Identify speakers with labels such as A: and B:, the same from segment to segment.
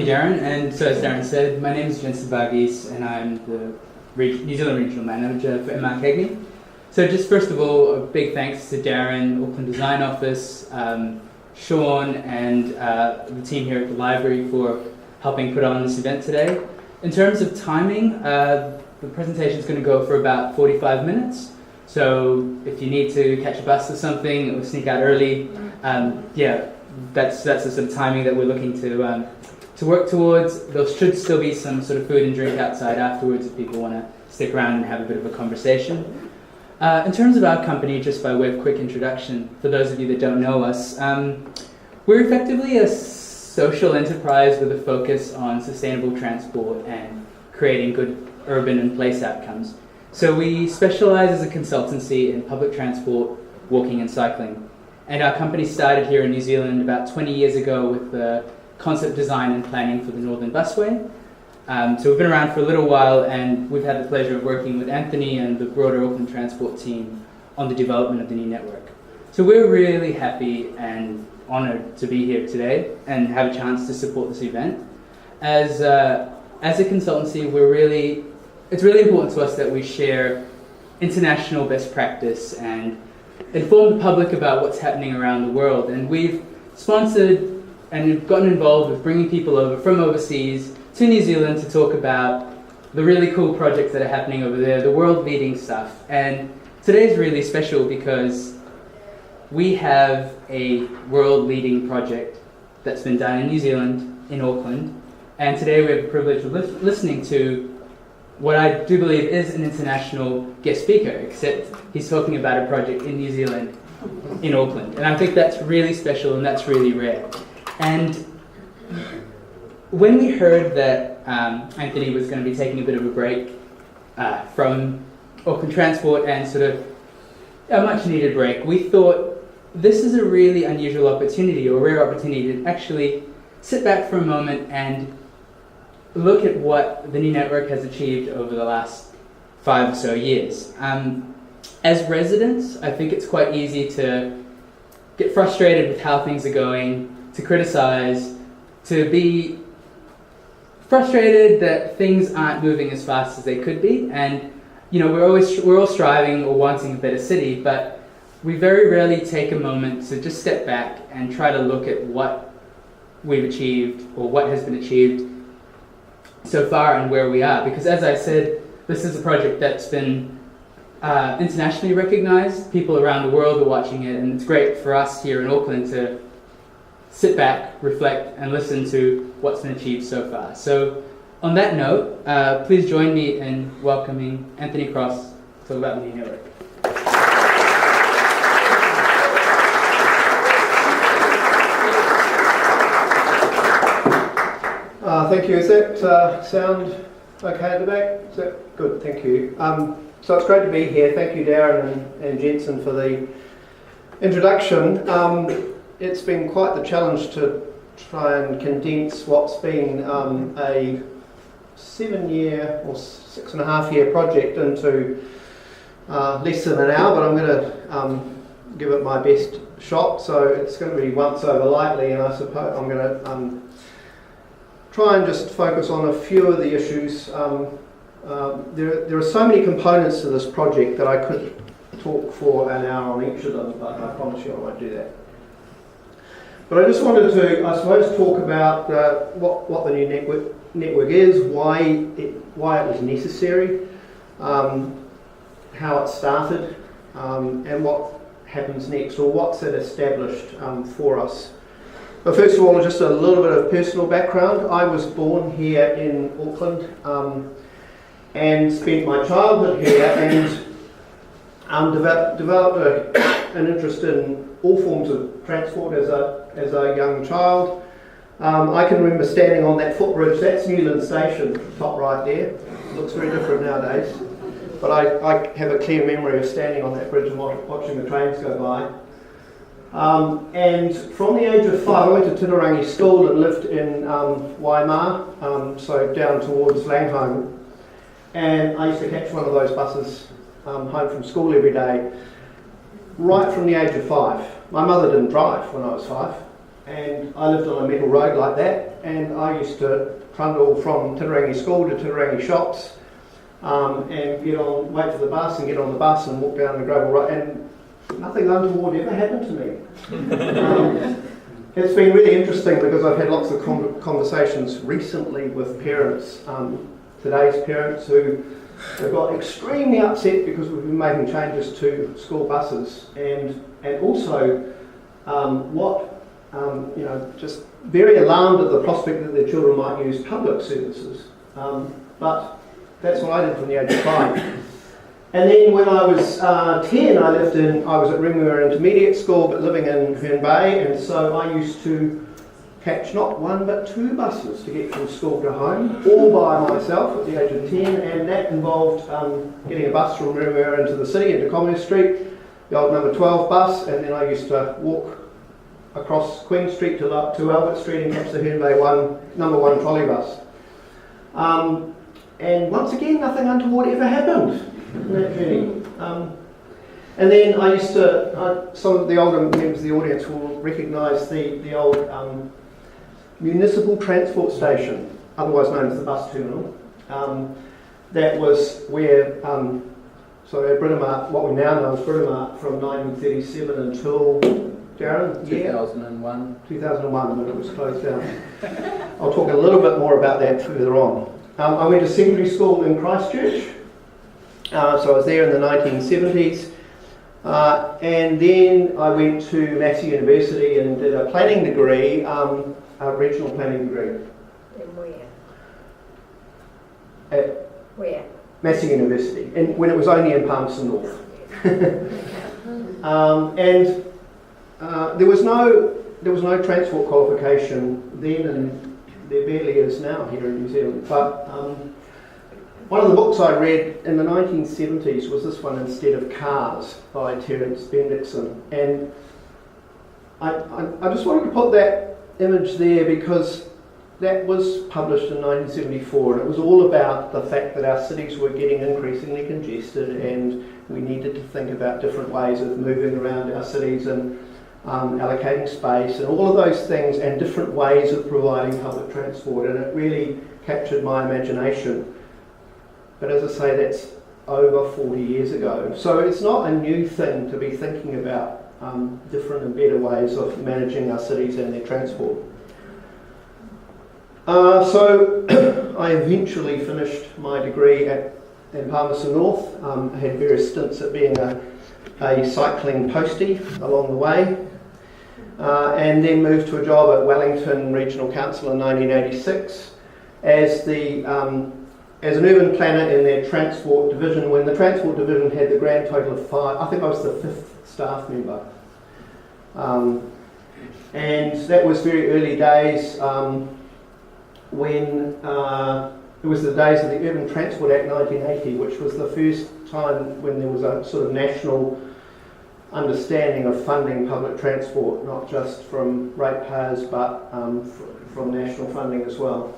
A: you, Darren. And so as Darren said, my name is Jensen Varghese and I'm the New Zealand Regional Manager for MRCagney. So just first of all, a big thanks to Darren, Auckland Design Office, Sean and the team here at the library for helping put on this event today. In terms of timing, the presentation is going to go for about 45 minutes. So if you need to catch a bus or something or sneak out early, that's the sort of timing that we're looking to work towards. There should still be some sort of food and drink outside afterwards if people want to stick around and have a bit of a conversation. In terms of our company, just by way of quick introduction, for those of you that don't know us, we're effectively a social enterprise with a focus on sustainable transport and creating good urban and place outcomes. So we specialize as a consultancy in public transport, walking and cycling. And our company started here in New Zealand about 20 years ago with the concept design and planning for the Northern Busway. So we've been around for a little while and we've had the pleasure of working with Anthony and the broader Auckland Transport team on the development of the new network. So we're really happy and honoured to be here today and have a chance to support this event. As a consultancy, it's really important to us that we share international best practice and inform the public about what's happening around the world. And we've sponsored and gotten involved with bringing people over from overseas to New Zealand to talk about the really cool projects that are happening over there, the world-leading stuff. And today's really special because we have a world-leading project that's been done in New Zealand, in Auckland. And today we have the privilege of listening to what I do believe is an international guest speaker, except he's talking about a project in New Zealand, in Auckland. And I think that's really special and that's really rare. And when we heard that Anthony was going to be taking a bit of a break from Auckland Transport and sort of a much needed break, we thought this is a really unusual opportunity or rare opportunity to actually sit back for a moment and look at what the new network has achieved over the last 5 or so years. As residents, I think it's quite easy to get frustrated with how things are going, to criticize, to be frustrated that things aren't moving as fast as they could be. And we're all striving or wanting a better city, but we very rarely take a moment to just step back and try to look at what we've achieved or what has been achieved so far and where we are. Because as I said, this is a project that's been internationally recognized. People around the world are watching it, and it's great for us here in Auckland to sit back, reflect, and listen to what's been achieved so far. So on that note, please join me in welcoming Anthony Cross to talk about the new network.
B: Thank you. Is that sound okay at the back? Is that good? Thank you. So it's great to be here. Thank you, Darren and Jensen, for the introduction. It's been quite the challenge to try and condense what's been a 7-year or 6.5-year project into less than an hour, but I'm going to give it my best shot. So it's going to be once over lightly, and I suppose I'm going to try and just focus on a few of the issues. There are so many components to this project that I could talk for an hour on each of them, but I promise you I won't do that. But I just wanted to, I suppose, talk about what the new network is, why it was necessary, how it started, and what happens next, or what's it established for us. But first of all, just a little bit of personal background. I was born here in Auckland and spent my childhood here, and developed an interest in all forms of transport as a young child. I can remember standing on that footbridge. That's Newland Station, top right there. It looks very different nowadays. But I have a clear memory of standing on that bridge and watching the trains go by. And from the age of 5, I went to Titirangi School and lived in Waimar, so down towards Langholm. And I used to catch one of those buses home from school every day, right from the age of 5. My mother didn't drive when I was 5. and I lived on a metal road like that, and I used to trundle from Titirangi School to Titirangi Shops, and wait for the bus and get on the bus and walk down the gravel road, and nothing untoward ever happened to me. It's been really interesting because I've had lots of conversations recently with parents, today's parents, who have got extremely upset because we've been making changes to school buses, and also just very alarmed at the prospect that their children might use public services. But that's what I did from the age of 5. And then when I was 10, I was at Ringmere Intermediate School, but living in Herne Bay, and so I used to catch not one but 2 buses to get from school to home, all by myself at the age of 10, and that involved getting a bus from Ringmere into the city, into Commerce Street, the old number 12 bus, and then I used to walk across Queen Street to Albert Street and catch the Herne Bay number 1 trolley bus. And once again, nothing untoward ever happened in that journey. And then I used to, some of the older members of the audience will recognise the old municipal transport station, otherwise known as the bus terminal. That was where, at Britomart, what we now know as Britomart, from 1937 until, Darren?
A: 2001.
B: 2001, when it was closed down. I'll talk a little bit more about that further on. I went to secondary school in Christchurch, so I was there in the 1970s, and then I went to Massey University and did a planning degree, a regional planning degree.
C: And where?
B: At
C: Where?
B: Massey University, and when it was only in Palmerston North. There was no transport qualification then, and there barely is now here in New Zealand. But one of the books I read in the 1970s was this one, Instead of Cars, by Terence Bendixson. And I just wanted to put that image there because that was published in 1974, and it was all about the fact that our cities were getting increasingly congested, and we needed to think about different ways of moving around our cities and allocating space and all of those things, and different ways of providing public transport, and it really captured my imagination. But as I say, that's over 40 years ago, so it's not a new thing to be thinking about different and better ways of managing our cities and their transport. So I eventually finished my degree in Palmerston North. I had various stints at being a cycling postie along the way, and then moved to a job at Wellington Regional Council in 1986 as an urban planner in their transport division, when the transport division had the grand total of 5. I think I was the 5th staff member. And that was very early days, when it was the days of the Urban Transport Act 1980, which was the first time when there was a sort of national understanding of funding public transport, not just from ratepayers but from national funding as well.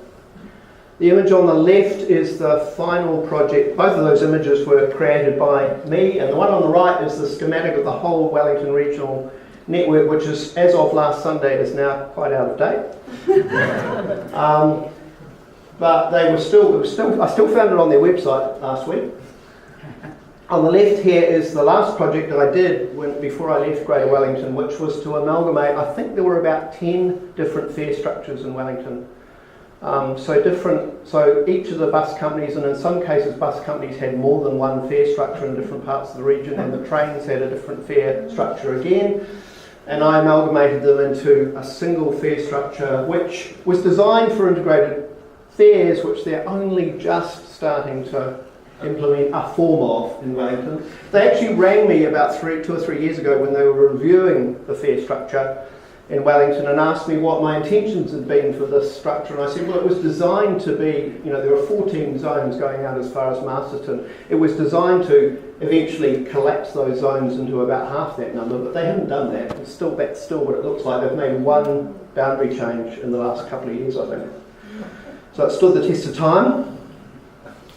B: The image on the left is the final project. Both of those images were created by me, and the one on the right is the schematic of the whole Wellington Regional Network, which is, as of last Sunday, is now quite out of date. But they were I still found it on their website last week. On the left here is the last project that I did before I left Greater Wellington, which was to amalgamate, I think there were about 10 different fare structures in Wellington. So each of the bus companies, and in some cases bus companies had more than one fare structure in different parts of the region, and the trains had a different fare structure again. And I amalgamated them into a single fare structure, which was designed for integrated fares, which they're only just starting to implement a form of in Wellington. They actually rang me about 2 or 3 years ago when they were reviewing the fare structure in Wellington and asked me what my intentions had been for this structure, and I said, well, it was designed to be, there were 14 zones going out as far as Masterton. It was designed to eventually collapse those zones into about half that number, but they haven't done that. That's still what it looks like. They've made one boundary change in the last couple of years, I think. So it stood the test of time.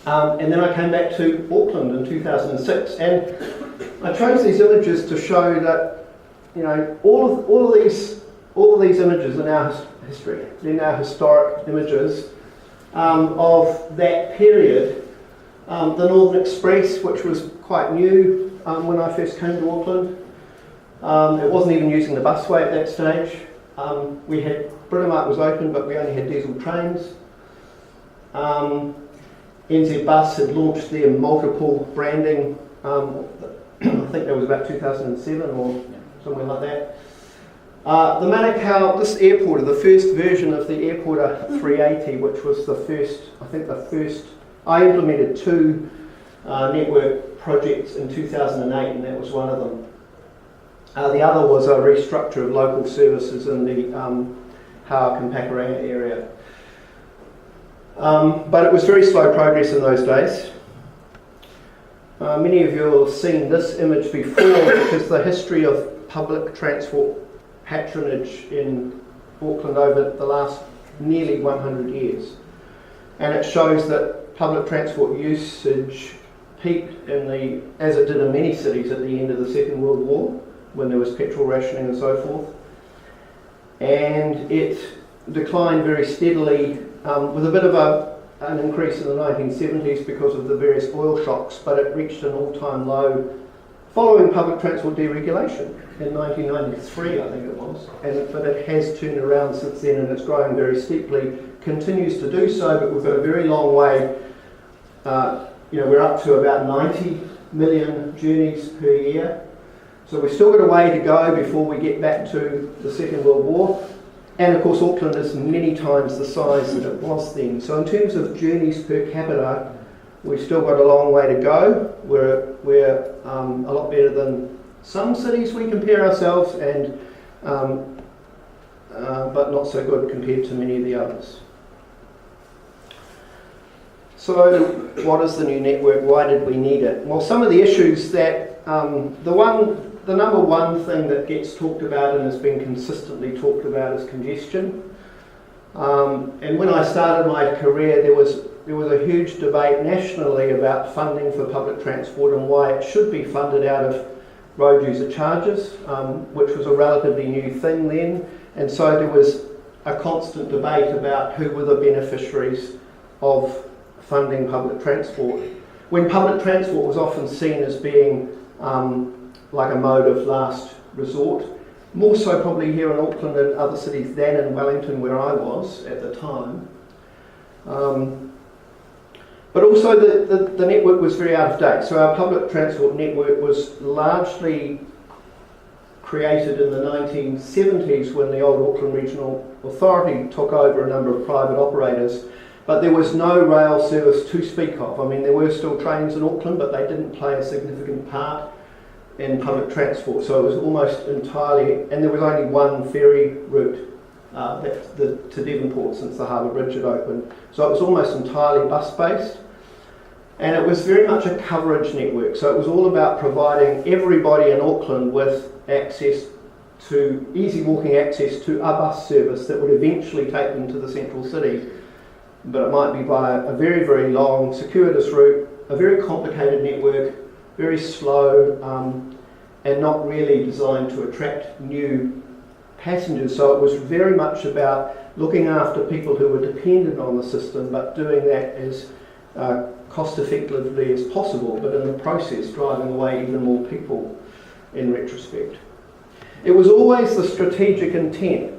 B: And then I came back to Auckland in 2006, and I chose these images to show that all of these all of these images are now history. They're now historic images of that period. The Northern Express, which was quite new when I first came to Auckland. It wasn't even using the busway at that stage. We had, Britomart was open, but we only had diesel trains. NZ Bus had launched their multiple branding, I think that was about 2007 or somewhere like that. The Manukau, this airporter, the first version of the airporter 380, which was the first, I implemented 2 network projects in 2008, and that was one of them. The other was a restructure of local services in the Hawak and Pakuranga area. But it was very slow progress in those days. Many of you will have seen this image before because the history of public transport patronage in Auckland over the last nearly 100 years. And it shows that public transport usage peaked as it did in many cities at the end of the Second World War, when there was petrol rationing and so forth. And it declined very steadily with a bit of an increase in the 1970s because of the various oil shocks, but it reached an all-time low following public transport deregulation in 1993, I think it was. But it has turned around since then, and it's growing very steeply, continues to do so, but we've got a very long way. We're up to about 90 million journeys per year. So we've still got a way to go before we get back to the Second World War. And of course Auckland is many times the size that it was then. So in terms of journeys per capita, we've still got a long way to go. We're a lot better than some cities we compare ourselves, and but not so good compared to many of the others. So what is the new network? Why did we need it? Well, some of the issues that the number one thing that gets talked about and has been consistently talked about is congestion. And when I started my career, there was a huge debate nationally about funding for public transport and why it should be funded out of road user charges, which was a relatively new thing then. And so there was a constant debate about who were the beneficiaries of funding public transport, when public transport was often seen as being like a mode of last resort, more so probably here in Auckland and other cities than in Wellington where I was at the time. But also the network was very out of date. So our public transport network was largely created in the 1970s when the old Auckland Regional Authority took over a number of private operators, but there was no rail service to speak of. I mean, there were still trains in Auckland, but they didn't play a significant part in public transport, so it was almost entirely, and there was only one ferry route to Devonport since the Harbour Bridge had opened, so it was almost entirely bus-based, and it was very much a coverage network, so it was all about providing everybody in Auckland with easy walking access to a bus service that would eventually take them to the central city, but it might be by a very, very long, circuitous route, a very complicated network, very slow, and not really designed to attract new passengers. So it was very much about looking after people who were dependent on the system, but doing that as cost effectively as possible, but in the process driving away even more people in retrospect. It was always the strategic intent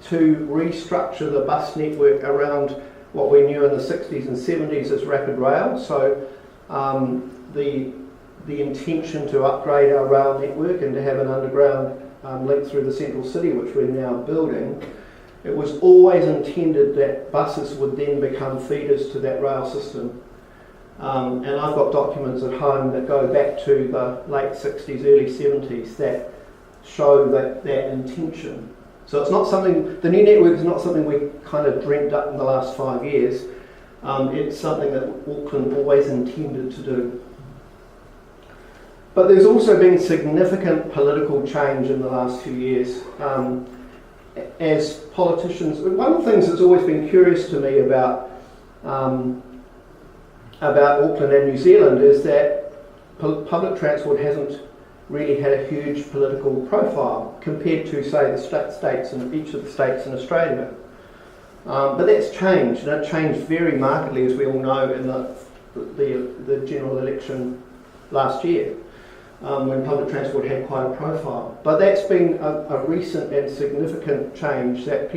B: to restructure the bus network around what we knew in the 60s and 70s as rapid rail. So the intention to upgrade our rail network and to have an underground link through the central city, which we're now building, it was always intended that buses would then become feeders to that rail system. And I've got documents at home that go back to the late 60s, early 70s that show that intention. So it's not something, the new network is not something we kind of dreamt up in the last 5 years. It's something that Auckland always intended to do. But there's also been significant political change in the last few years. As politicians, one of the things that's always been curious to me about Auckland and New Zealand is that public transport hasn't really had a huge political profile compared to, say, the states in each of the states in Australia. But that's changed, and it changed very markedly, as we all know, in the general election last year, when public transport had quite a profile. But that's been a recent and significant change that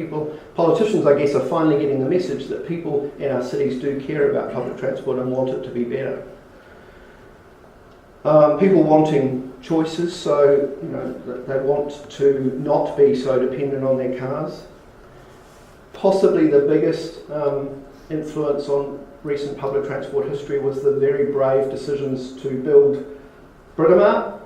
B: politicians, I guess, are finally getting the message that people in our cities do care about public transport and want it to be better. People wanting choices, so they want to not be so dependent on their cars. Possibly the biggest influence on recent public transport history was the very brave decisions to build Britomart,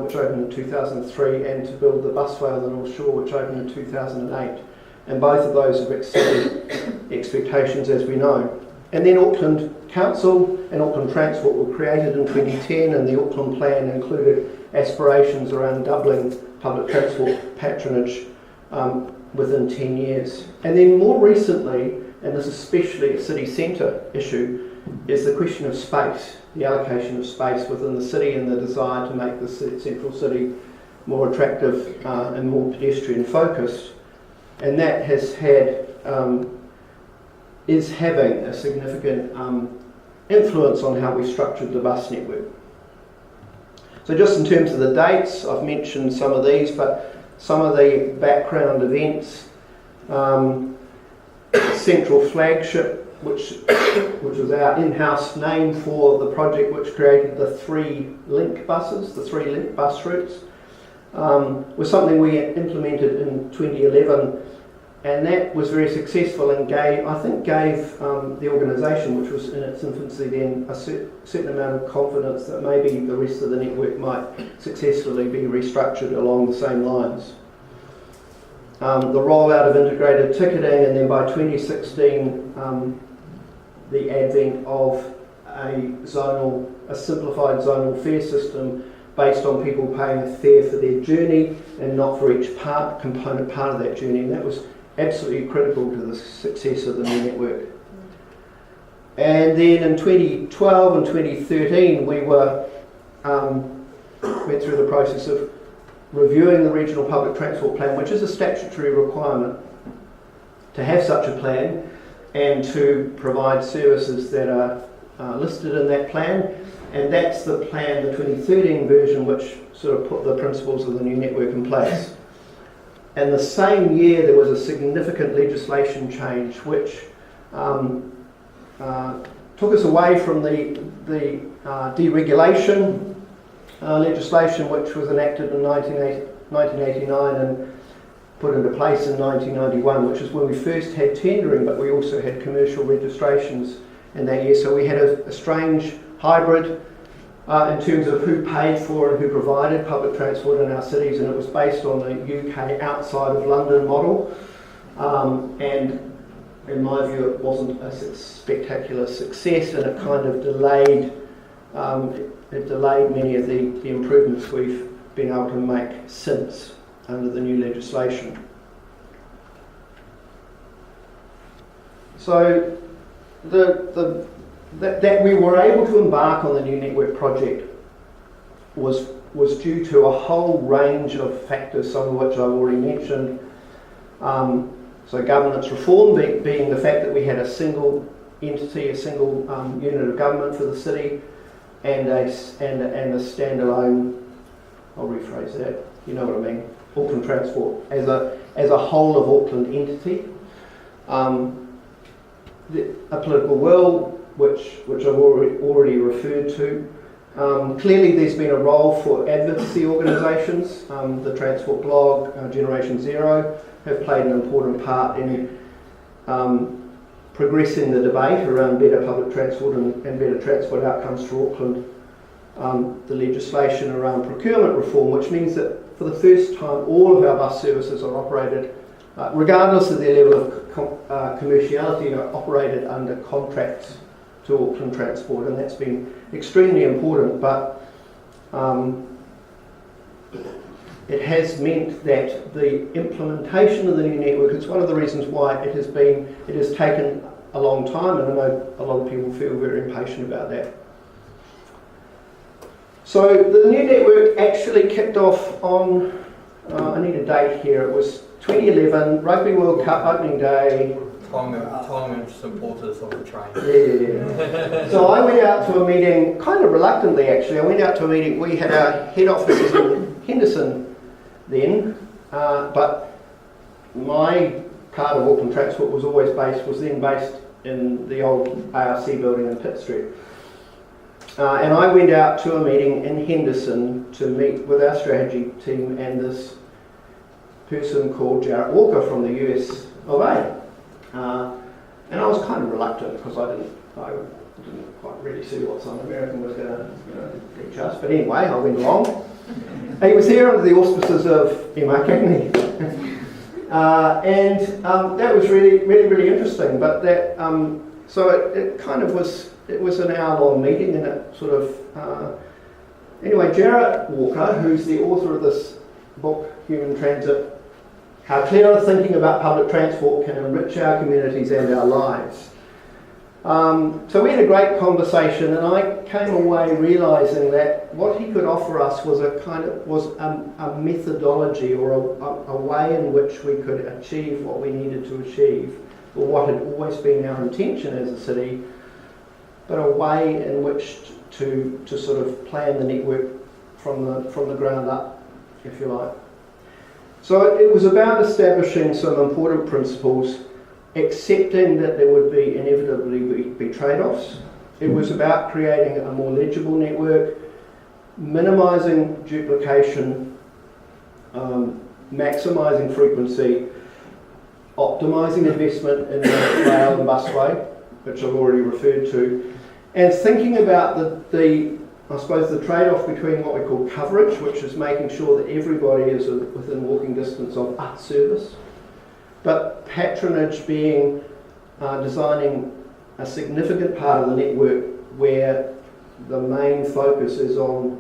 B: which opened in 2003, and to build the busway on the North Shore, which opened in 2008. And both of those have exceeded expectations, as we know. And then Auckland Council and Auckland Transport were created in 2010, and the Auckland Plan included aspirations around doubling public transport patronage within 10 years. And then more recently, and this is especially a city centre issue, is the question of space, the allocation of space within the city and the desire to make the central city more attractive and more pedestrian focused. And that has is having a significant influence on how we structured the bus network. So just in terms of the dates, I've mentioned some of these, but some of the background events, Central Flagship, which was our in-house name for the project which created the 3 link buses, the 3 link bus routes, was something we implemented in 2011, and that was very successful and gave the organisation, which was in its infancy then, a certain amount of confidence that maybe the rest of the network might successfully be restructured along the same lines. The rollout of integrated ticketing, and then by 2016 the advent of a simplified zonal fare system based on people paying a fare for their journey and not for each component part of that journey, and that was absolutely critical to the success of the new network. And then in 2012 and 2013 we went through the process of reviewing the Regional Public Transport Plan, which is a statutory requirement to have such a plan and to provide services that are listed in that plan. And that's the plan, the 2013 version, which sort of put the principles of the new network in place. And the same year there was a significant legislation change which took us away from the deregulation legislation which was enacted in 1989 and put into place in 1991, which is when we first had tendering, but we also had commercial registrations in that year. So we had a strange hybrid in terms of who paid for and who provided public transport in our cities, and it was based on the UK outside of London model. And in my view, it wasn't a spectacular success, and it kind of delayed many of the improvements we've been able to make since under the new legislation. So that we were able to embark on the new network project was due to a whole range of factors, some of which I've already mentioned. So governance reform being the fact that we had a single entity, a single unit of government for the city, and a standalone, I'll rephrase that, you know what I mean, Auckland Transport as a whole of Auckland entity. A political will, which I've already referred to. Clearly there's been a role for advocacy organisations. The Transport Blog, Generation Zero, have played an important part in progressing the debate around better public transport and better transport outcomes for Auckland. The legislation around procurement reform, which means that for the first time all of our bus services are operated, regardless of their level of commerciality, are operated under contracts to Auckland Transport, and that's been extremely important, but it has meant that the implementation of the new network is one of the reasons why it has taken a long time, and I know a lot of people feel very impatient about that. So the new network actually kicked off on, I need a date here, it was 2011, Rugby World Cup opening day.
C: Tongan supporters of the train.
B: Yeah. So I went out to a meeting, kind of reluctantly actually, I went out to a meeting, we had our head offices in Henderson then, but my part of Auckland Transport was then based in the old ARC building in Pitt Street. And I went out to a meeting in Henderson to meet with our strategy team and this person called Jarrett Walker from the US of A. And I was kind of reluctant because I didn't quite really see what some American was going to teach us. But anyway, I went along. He was here under the auspices of MRCagney. And that was really interesting. But that so it kind of was. It was an hour-long meeting, and it sort of anyway. Jarrett Walker, who's the author of this book, Human Transit: How Clearer Thinking About Public Transport Can Enrich Our Communities and Our Lives. So we had a great conversation, and I came away realising that what he could offer us was a methodology or a way in which we could achieve what we needed to achieve, or what had always been our intention as a city, but a way in which to sort of plan the network from the ground up, if you like. So it was about establishing some important principles, accepting that there would inevitably be trade-offs. It was about creating a more legible network, minimising duplication, maximising frequency, optimising investment in the rail and busway, which I've already referred to, and thinking about the trade-off between what we call coverage, which is making sure that everybody is within walking distance of a service, but patronage being designing a significant part of the network where the main focus is on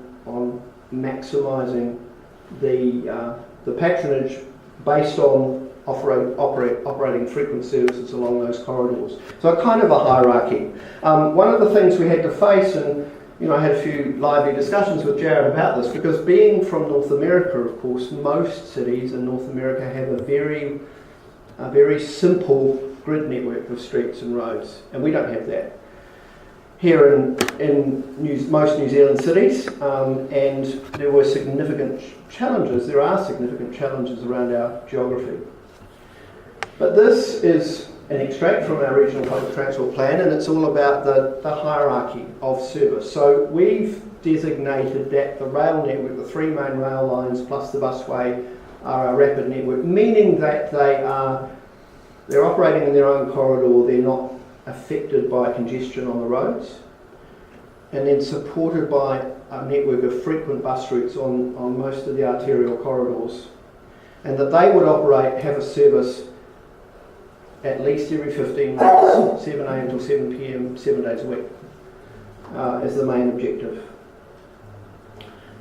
B: maximising the patronage based on operating frequent services along those corridors. So kind of a hierarchy. One of the things we had to face, and I had a few lively discussions with Jarrett about this, because being from North America, of course, most cities in North America have a very simple grid network of streets and roads, and we don't have that here in most New Zealand cities, and there are significant challenges around our geography. But this is an extract from our Regional Public Transport Plan, and it's all about the hierarchy of service. So we've designated that the rail network, the three main rail lines plus the busway, are a rapid network, meaning that they're operating in their own corridor, they're not affected by congestion on the roads, and then supported by a network of frequent bus routes on most of the arterial corridors, and that they would have a service at least every 15 minutes, 7 a.m. till 7 p.m, 7 days a week, is the main objective.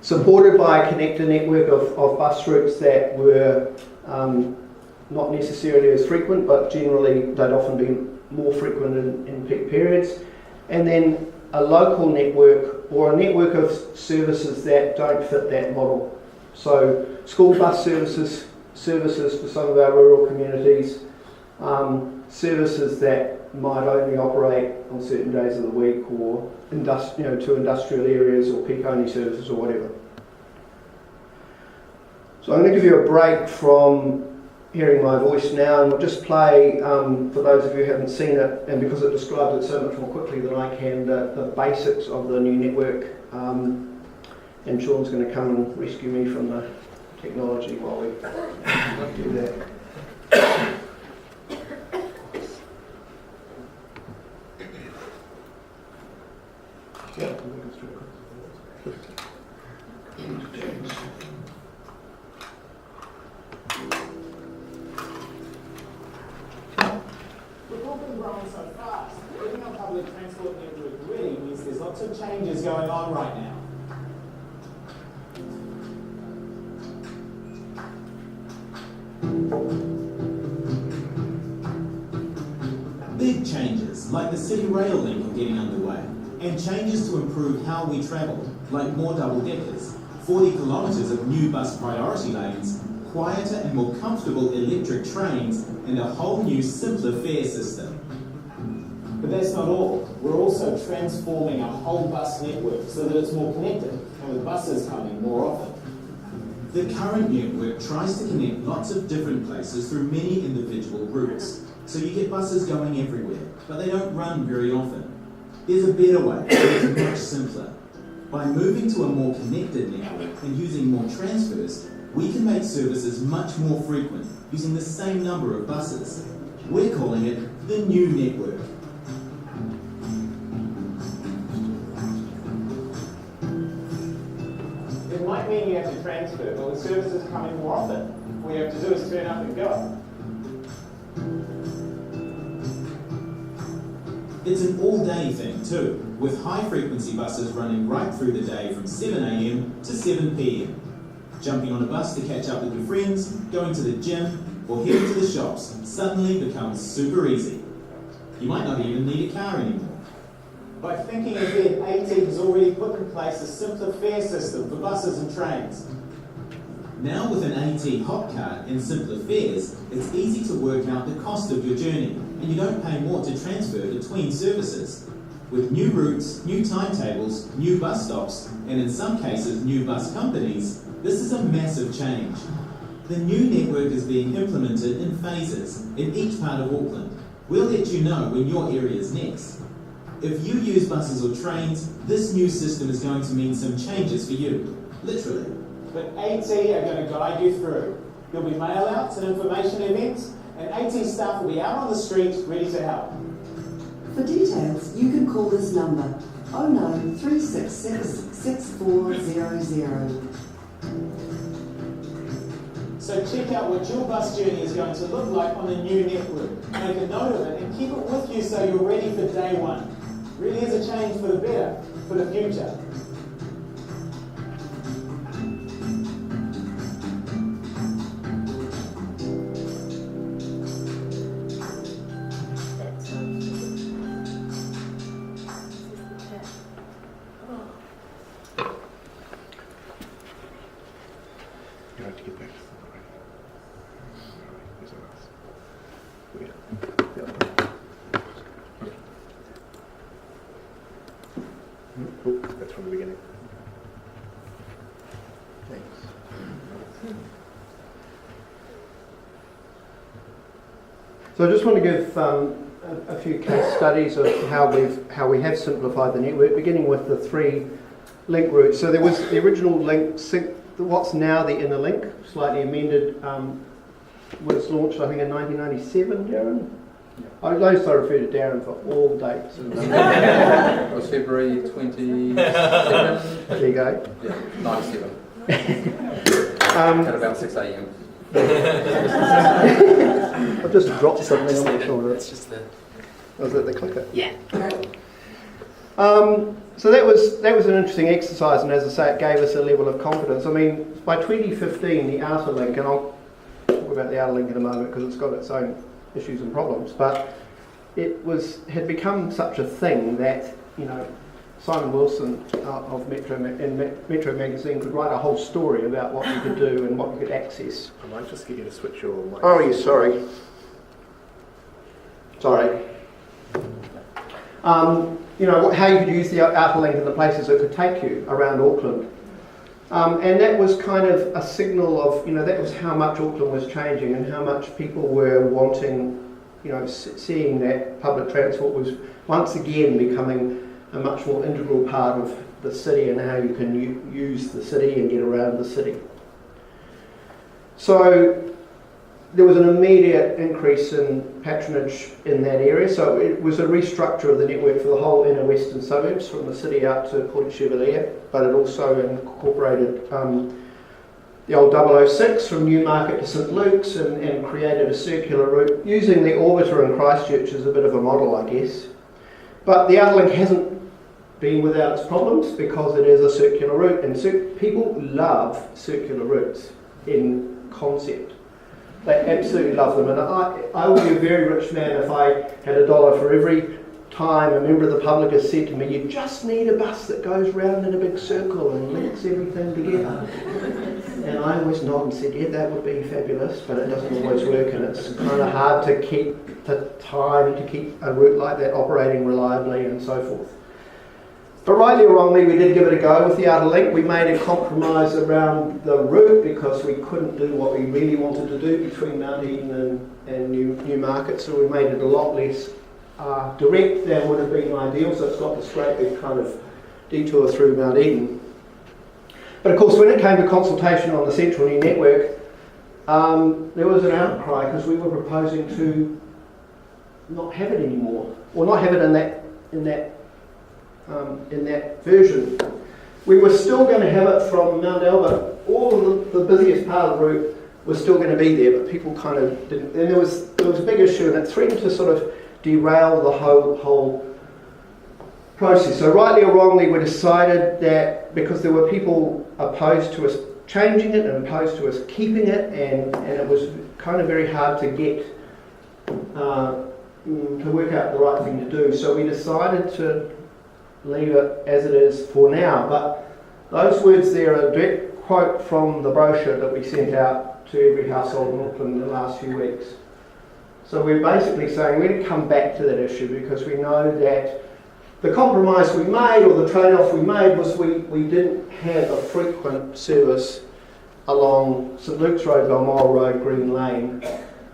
B: Supported by a connector network of bus routes that were not necessarily as frequent, but generally they'd often be more frequent in peak periods. And then a local network, or a network of services that don't fit that model. So school bus services for some of our rural communities, services that might only operate on certain days of the week, or to industrial areas, or peak only services, or whatever. So I'm going to give you a break from hearing my voice now, and we'll just play, for those of you who haven't seen it, and because it describes it so much more quickly than I can, the basics of the new network. And Sean's going to come and rescue me from the technology while we do that.
D: So fast. Getting our public transport network ready means there's lots of changes going on right now. Big changes, like the City Rail link getting underway, and changes to improve how we travel.
E: like more double-deckers, 40 kilometres of new bus priority lanes, quieter and more comfortable electric trains, and a whole new simpler fare system.
D: But that's not all. We're also transforming our whole bus network so that it's more connected and with buses coming more often.
E: The current network tries to connect lots of different places through many individual routes, so you get buses going everywhere, but they don't run very often. There's a better way, and it's much simpler. By moving to a more connected network and using more transfers, we can make services much more frequent using the same number of buses. We're calling it the new network.
D: It might mean you have to transfer, but with services coming more often, all you have to do is turn up and go.
E: It's an all-day thing too, with high-frequency buses running right through the day from 7 a.m. to 7 p.m. Jumping on a bus to catch up with your friends, going to the gym, or heading to the shops suddenly becomes super easy. You might not even need a car anymore.
D: By thinking ahead, AT has already put in place a simpler fare system for buses and trains.
E: Now with an AT hop card and simpler fares, it's easy to work out the cost of your journey, and you don't pay more to transfer between services. With new routes, new timetables, new bus stops, and in some cases new bus companies, this is a massive change. The new network is being implemented in phases in each part of Auckland. We'll let you know when your area is next. If you use buses or trains, this new system is going to mean some changes for you, literally.
D: But AT are going to guide you through. There'll be mail-outs and information events, and AT staff will be out on the street ready to help.
F: For details, you can call this number 09366 6400.
D: So check out what your bus journey is going to look like on the new network. Make a note of it and keep it with you so you're ready for day one. Really is a change for the better, for the future.
G: You have to get back. Oh, that's from the beginning. Thanks.
B: So I just want to give a few case studies of how we have simplified the network, beginning with the 3 link routes. So there was the original link, what's now the inner link, slightly amended, was launched I think in 1997, Darren? I noticed I refer to Darren for all dates.
C: It was February 22nd.
B: There you go.
C: Yeah, 97. At about 6 a.m.
B: I've just dropped something, I'm not sure.
C: It's just the...
B: Was it the clicker? Yeah. So that was an interesting exercise, and as I say, it gave us a level of confidence. I mean, by 2015, the outer link, and I'll talk about the outer link in a moment because it's got its own issues and problems, but it had become such a thing that, you know, Simon Wilson of Metro magazine could write a whole story about what you could do and what you could access.
G: I might just get you to switch your mic.
B: Oh, yeah, sorry. Sorry. You know, how you could use the outer link and the places it could take you around Auckland. And that was kind of a signal of, you know, that was how much Auckland was changing and how much people were wanting, you know, seeing that public transport was once again becoming a much more integral part of the city and how you can use the city and get around the city. So there was an immediate increase in patronage in that area, so it was a restructure of the network for the whole inner western suburbs from the city out to Port Chevalier, but it also incorporated the old 006 from Newmarket to St Luke's and created a circular route using the Orbiter in Christchurch as a bit of a model, I guess. But the outer link hasn't been without its problems because it is a circular route, and people love circular routes in concept. They absolutely love them, and I would be a very rich man if I had $1 for every time a member of the public has said to me, you just need a bus that goes round in a big circle and links everything together. And I always nod and said, yeah, that would be fabulous, but it doesn't always work, and it's kind of hard to keep the time to keep a route like that operating reliably and so forth. But rightly or wrongly, we did give it a go with the outer link. We made a compromise around the route because we couldn't do what we really wanted to do between Mount Eden and Newmarket, so we made it a lot less direct than would have been ideal, so it's got this great big kind of detour through Mount Eden. But of course, when it came to consultation on the Central New Network, there was an outcry because we were proposing to not have it anymore, or not have it in that version. We were still going to have it from Mount Albert. All of the busiest part of the route was still going to be there, but people kind of didn't. And there was a big issue, and it threatened to sort of derail the whole process. So rightly or wrongly, we decided that because there were people opposed to us changing it and opposed to us keeping it, and it was kind of very hard to get to work out the right thing to do. So we decided to leave it as it is for now. But those words there are a direct quote from the brochure that we sent out to every household in Auckland in the last few weeks. So we're basically saying we're going to come back to that issue because we know that the compromise we made, or the trade-off we made, was we didn't have a frequent service along St Luke's Road, Balmoral Road, Green Lane,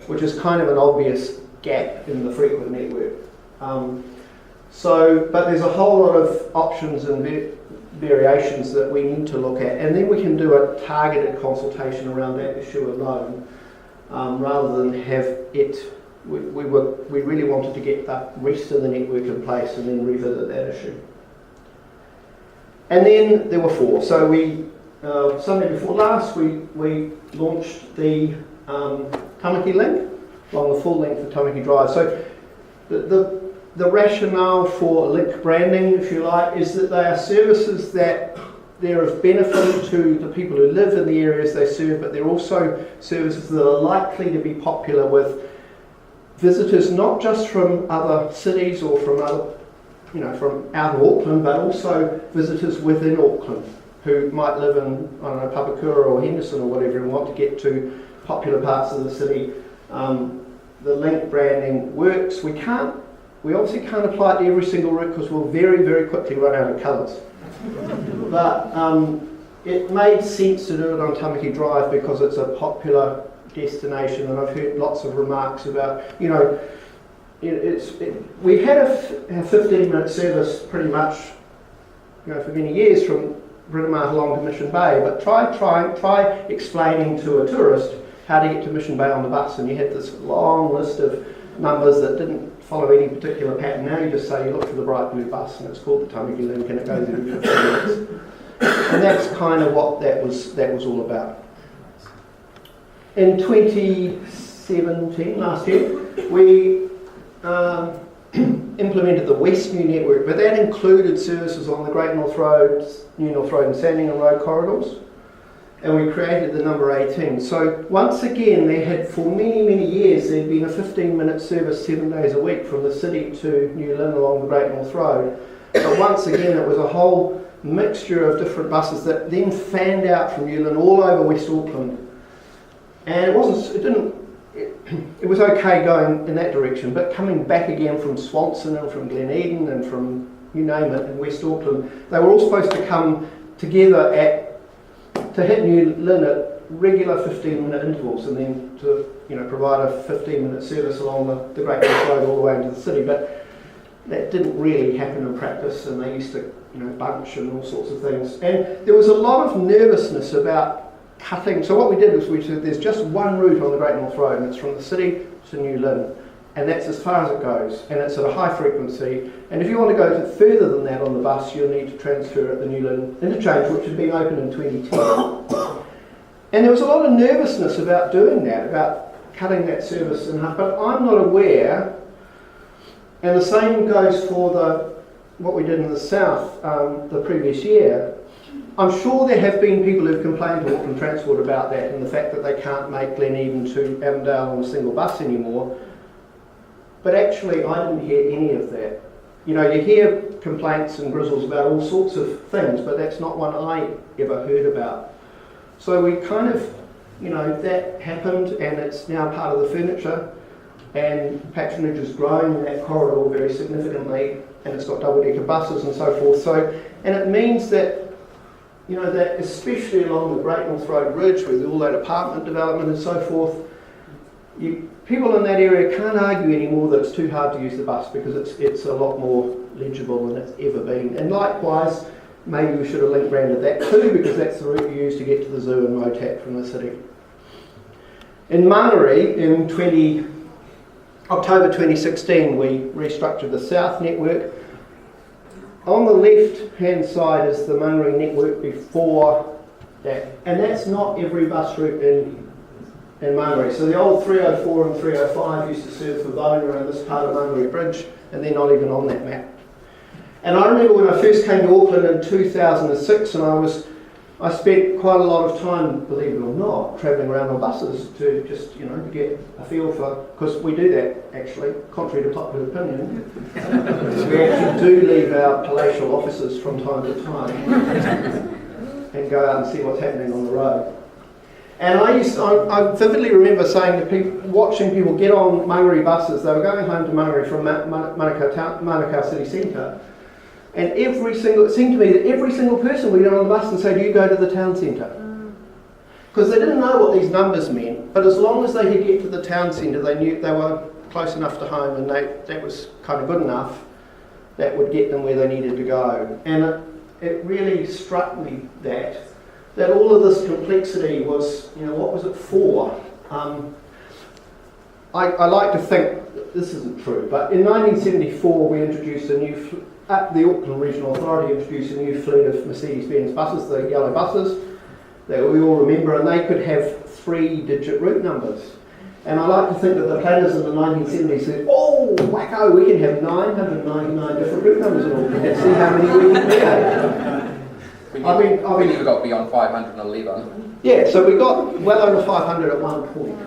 B: which is kind of an obvious gap in the frequent network. But there's a whole lot of options and variations that we need to look at, and then we can do a targeted consultation around that issue alone, rather than have it. We really wanted to get the rest of the network in place and then revisit that issue. And then there were four. So Sunday before last, we launched the Tamaki link along the full length of Tamaki Drive. So the rationale for link branding, if you like, is that they are services that they're of benefit to the people who live in the areas they serve, but they're also services that are likely to be popular with visitors, not just from other cities or from other, from out of Auckland, but also visitors within Auckland who might live in, I don't know, Papakura or Henderson or whatever and want to get to popular parts of the city. The link branding works. We obviously can't apply it to every single route because we'll very, very quickly run out of colours. But it made sense to do it on Tamaki Drive because it's a popular destination, and I've heard lots of remarks about, we've had a 15-minute service pretty much, for many years from Britomart along to Mission Bay, but try explaining to a tourist how to get to Mission Bay on the bus, and you had this long list of numbers that didn't follow any particular pattern. Now you just say you look for the bright blue bus, and it's called the Tamaki Link, and it goes every 15 minutes. And that's kind of what that was all about. In 2017, last year, we implemented the West New Network, but that included services on the Great North Road, New North Road and Sandringham Road corridors, and we created the number 18. So once again, there had, for many, many years, there'd been a 15-minute service 7 days a week from the city to New Lynn along the Great North Road. But once again, it was a whole mixture of different buses that then fanned out from New Lynn all over West Auckland. And it was okay going in that direction, but coming back again from Swanson and from Glen Eden and from, you name it, in West Auckland, they were all supposed to come together to hit New Lynn at regular 15-minute intervals, and then to provide a 15-minute service along the Great North Road all the way into the city. But that didn't really happen in practice, and they used to bunch and all sorts of things. And there was a lot of nervousness about cutting. So what we did was we said there's just one route on the Great North Road, and it's from the city to New Lynn, and that's as far as it goes, and it's at a high frequency. And if you want to go further than that on the bus, you'll need to transfer at the New Lynn interchange, which had been opened in 2010. And there was a lot of nervousness about doing that, about cutting that service in half, but I'm not aware, and the same goes for what we did in the south the previous year. I'm sure there have been people who've complained to Auckland Transport about that and the fact that they can't make Glen Eden to Avondale on a single bus anymore. But actually, I didn't hear any of that. you know, you hear complaints and grizzles about all sorts of things, but that's not one I ever heard about. So we kind of, you know, that happened, and it's now part of the furniture, and patronage is growing in that corridor very significantly, and it's got double-decker buses and so forth. So, and it means that, you know, that especially along the Great North Road Ridge with all that apartment development and so forth, people in that area can't argue anymore that it's too hard to use the bus, because it's a lot more legible than it's ever been. And likewise, maybe we should have link branded that too, because that's the route you use to get to the zoo and Motat from the city. In Mangere, in October 2016, we restructured the South network. On the left-hand side is the Mangere network before that, and that's not every bus route in Mangere. So the old 304 and 305 used to serve for Bona and this part of Mangere Bridge, and they're not even on that map. And I remember when I first came to Auckland in 2006, and I spent quite a lot of time, believe it or not, travelling around on buses to just, you know, to get a feel for, because we do that actually, contrary to popular opinion. We actually do leave our palatial offices from time to time and go out and see what's happening on the road. And I vividly remember saying to people, watching people get on Mangere buses. They were going home to Mangere from Manukau city centre, and it seemed to me that every single person would get on the bus and say, "Do you go to the town centre?" Because they didn't know what these numbers meant, but as long as they could get to the town centre, they knew they were close enough to home, and that was kind of good enough. That would get them where they needed to go. And it really struck me that all of this complexity was, you know, what was it for? I like to think this isn't true, but in 1974 we introduced the Auckland Regional Authority introduced a new fleet of Mercedes-Benz buses, the yellow buses that we all remember, and they could have 3-digit route numbers. And I like to think that the planners in the 1970s said, "Oh, wacko, we can have 999 different route numbers in Auckland and see how many we can create."
C: We never got beyond 511.
B: Yeah, so we got well over 500 at one point.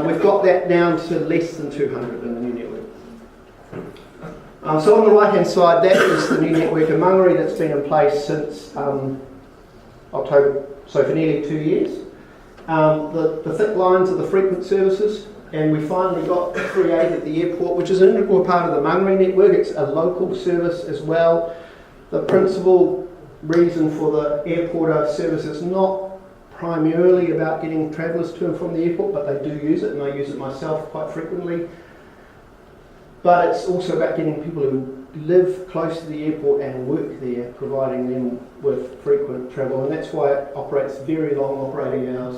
B: We've got that down to less than 200 in the new network. So on the right hand side, that is the new network in Mangere that's been in place since October, so for nearly 2 years. The thick lines are the frequent services, and we finally got created the airport, which is an integral part of the Mangere network. It's a local service as well. The principal reason for the airport service is not primarily about getting travellers to and from the airport, but they do use it, and I use it myself quite frequently. But it's also about getting people who live close to the airport and work there, providing them with frequent travel, and that's why it operates very long operating hours.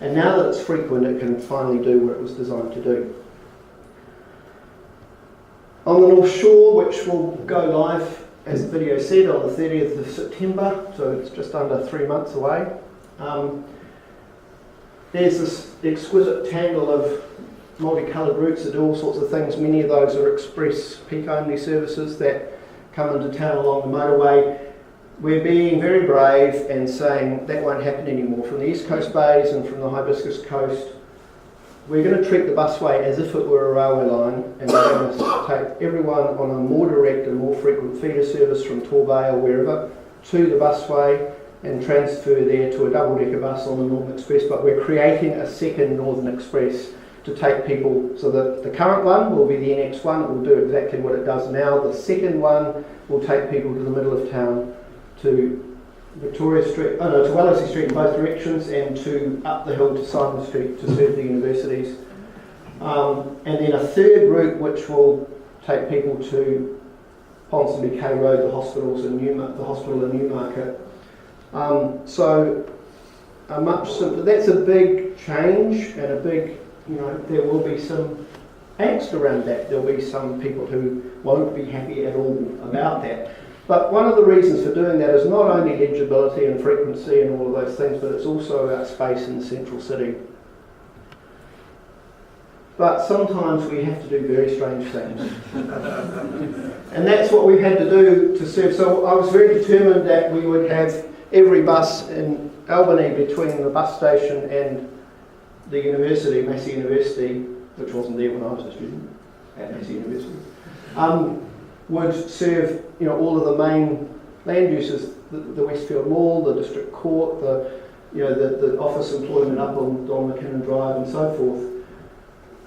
B: And now that it's frequent, it can finally do what it was designed to do. On the North Shore, which will go live, as the video said, on the 30th of September, so it's just under 3 months away. There's this exquisite tangle of multicoloured routes that do all sorts of things. Many of those are express peak-only services that come into town along the motorway. We're being very brave and saying that won't happen anymore. From the East Coast Bays and from the Hibiscus Coast, we're going to treat the busway as if it were a railway line, and we're going to take everyone on a more direct and more frequent feeder service from Torbay or wherever to the busway and transfer there to a double-decker bus on the Northern Express. But we're creating a second Northern Express to take people, so that the current one will be the NX1, it will do exactly what it does now. The second one will take people to the middle of town, to Victoria Street, to Wellesley Street in both directions, and to up the hill to Simon Street to serve the universities. And then a third route which will take people to Ponsonby K Road, the hospitals in the hospital in Newmarket. So a much simpler, that's a big change and a big, there will be some angst around that. There'll be some people who won't be happy at all about that. But one of the reasons for doing that is not only legibility and frequency and all of those things, but it's also about space in the central city. But sometimes we have to do very strange things. And that's what we've had to do to serve. So I was very determined that we would have every bus in Albany between the bus station and the university, Massey University, which wasn't there when I was a student at Massey University, would serve all of the main land uses, the Westfield Mall, the District Court, the office employment up on Don McKinnon Drive and so forth.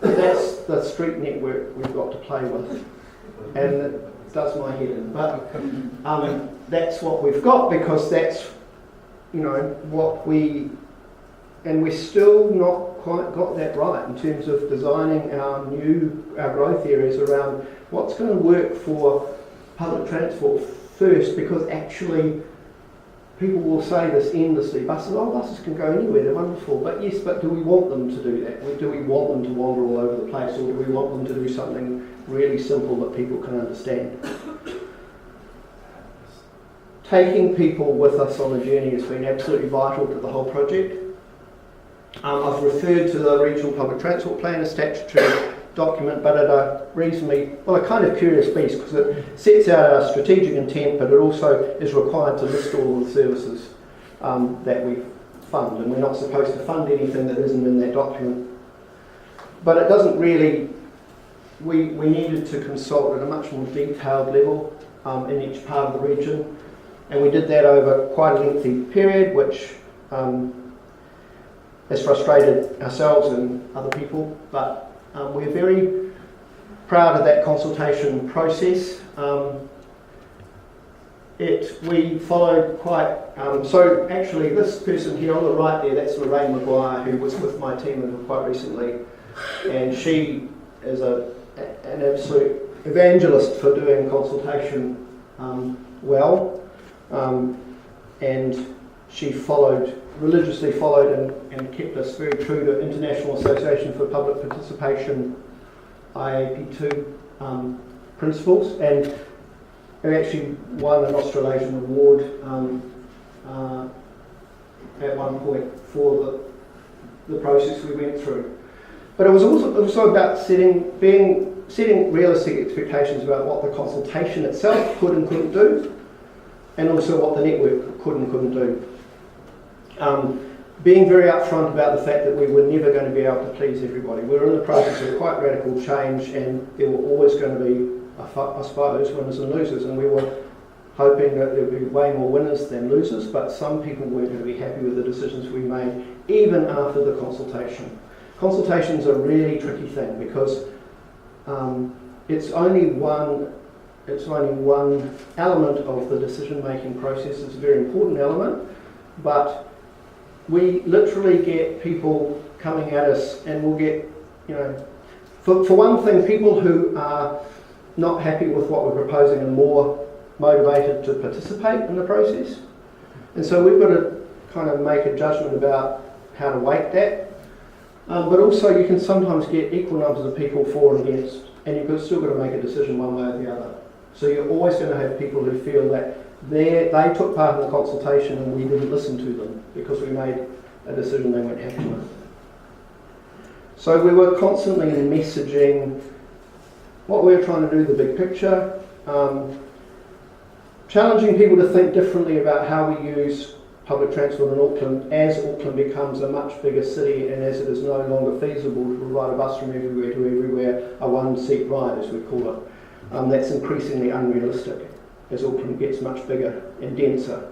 B: That's the street network we've got to play with, and it does my head in. But that's what we've got, because that's what we're still not quite got that right in terms of designing our growth areas around what's going to work for public transport first, because actually people will say this endlessly, buses can go anywhere, they're wonderful, but yes, but do we want them to do that? Do we want them to wander all over the place, or do we want them to do something really simple that people can understand? Taking people with us on the journey has been absolutely vital to the whole project. I've referred to the Regional Public Transport Plan, a statutory document, but at a a kind of curious piece, because it sets out our strategic intent, but it also is required to list all of the services that we fund, and we're not supposed to fund anything that isn't in that document. But it doesn't really, we needed to consult at a much more detailed level in each part of the region, and we did that over quite a lengthy period, which has frustrated ourselves and other people, but we're very proud of that consultation process. We followed quite... so actually this person here on the right there, that's Lorraine Maguire, who was with my team until quite recently, and she is an absolute evangelist for doing consultation well, and she religiously followed and kept us very true to International Association for Public Participation IAP2 principles, and actually won an Australasian award at one point for the process we went through. But it was also about setting realistic expectations about what the consultation itself could and couldn't do, and also what the network could and couldn't do. Being very upfront about the fact that we were never going to be able to please everybody. We were in the process of quite radical change, and there were always going to be, I suppose, winners and losers, and we were hoping that there would be way more winners than losers, but some people weren't going to be happy with the decisions we made, even after the consultation. Consultation's a really tricky thing, because it's only one element of the decision-making process. It's a very important element, but we literally get people coming at us, and we'll get, for one thing, people who are not happy with what we're proposing are more motivated to participate in the process. And so we've got to kind of make a judgment about how to weight that. But also you can sometimes get equal numbers of people for and against, and you've still got to make a decision one way or the other. So you're always going to have people who feel that they took part in the consultation and we didn't listen to them because we made a decision they weren't happy with. So we were constantly messaging what we were trying to do, the big picture, challenging people to think differently about how we use public transport in Auckland as Auckland becomes a much bigger city, and as it is no longer feasible to provide a bus from everywhere to everywhere, a one-seat ride as we call it. That's increasingly unrealistic as Auckland gets much bigger and denser.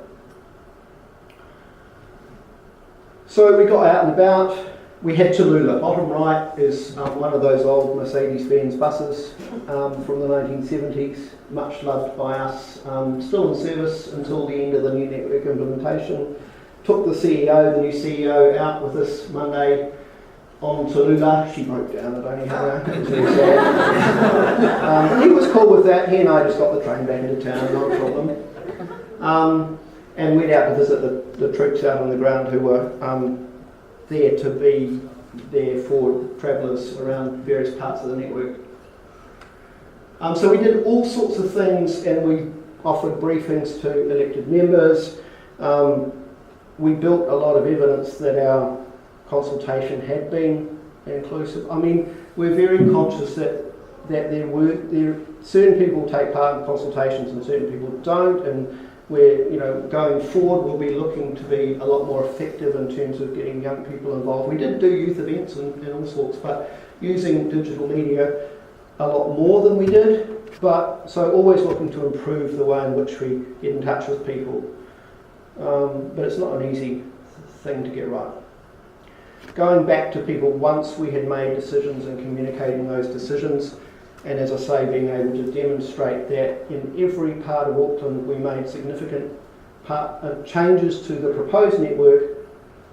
B: So we got out and about. We had Tallulah. Bottom right is one of those old Mercedes-Benz buses from the 1970s, much loved by us, still in service until the end of the new network implementation. Took the new CEO out with us Monday on Tallulah. She broke down, I don't know how. It was really sad. He was cool with that. He and I just got the train back into town, not a problem. And went out to visit the troops out on the ground who were there to be there for travellers around various parts of the network. So we did all sorts of things, and we offered briefings to elected members. We built a lot of evidence that our consultation had been inclusive. I mean, we're very conscious that there certain people take part in consultations and certain people don't, and we're, going forward, we'll be looking to be a lot more effective in terms of getting young people involved. We did do youth events and all sorts, but using digital media a lot more than we did, but so always looking to improve the way in which we get in touch with people. But it's not an easy thing to get right. Going back to people once we had made decisions and communicating those decisions, and as I say, being able to demonstrate that in every part of Auckland we made significant changes to the proposed network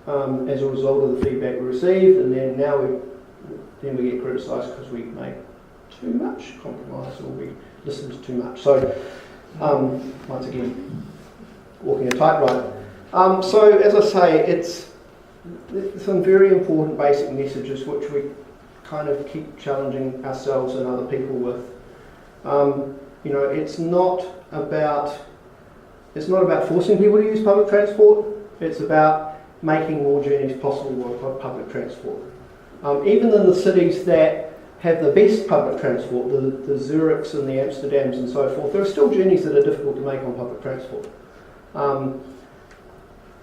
B: as a result of the feedback we received, and then now we get criticised because we made too much compromise or we listened too much. So once again, walking a tightrope. So as I say, it's some very important basic messages which we kind of keep challenging ourselves and other people with. You know, it's not about forcing people to use public transport. It's about making more journeys possible with public transport. Even in the cities that have the best public transport, the Zurichs and the Amsterdams and so forth, there are still journeys that are difficult to make on public transport.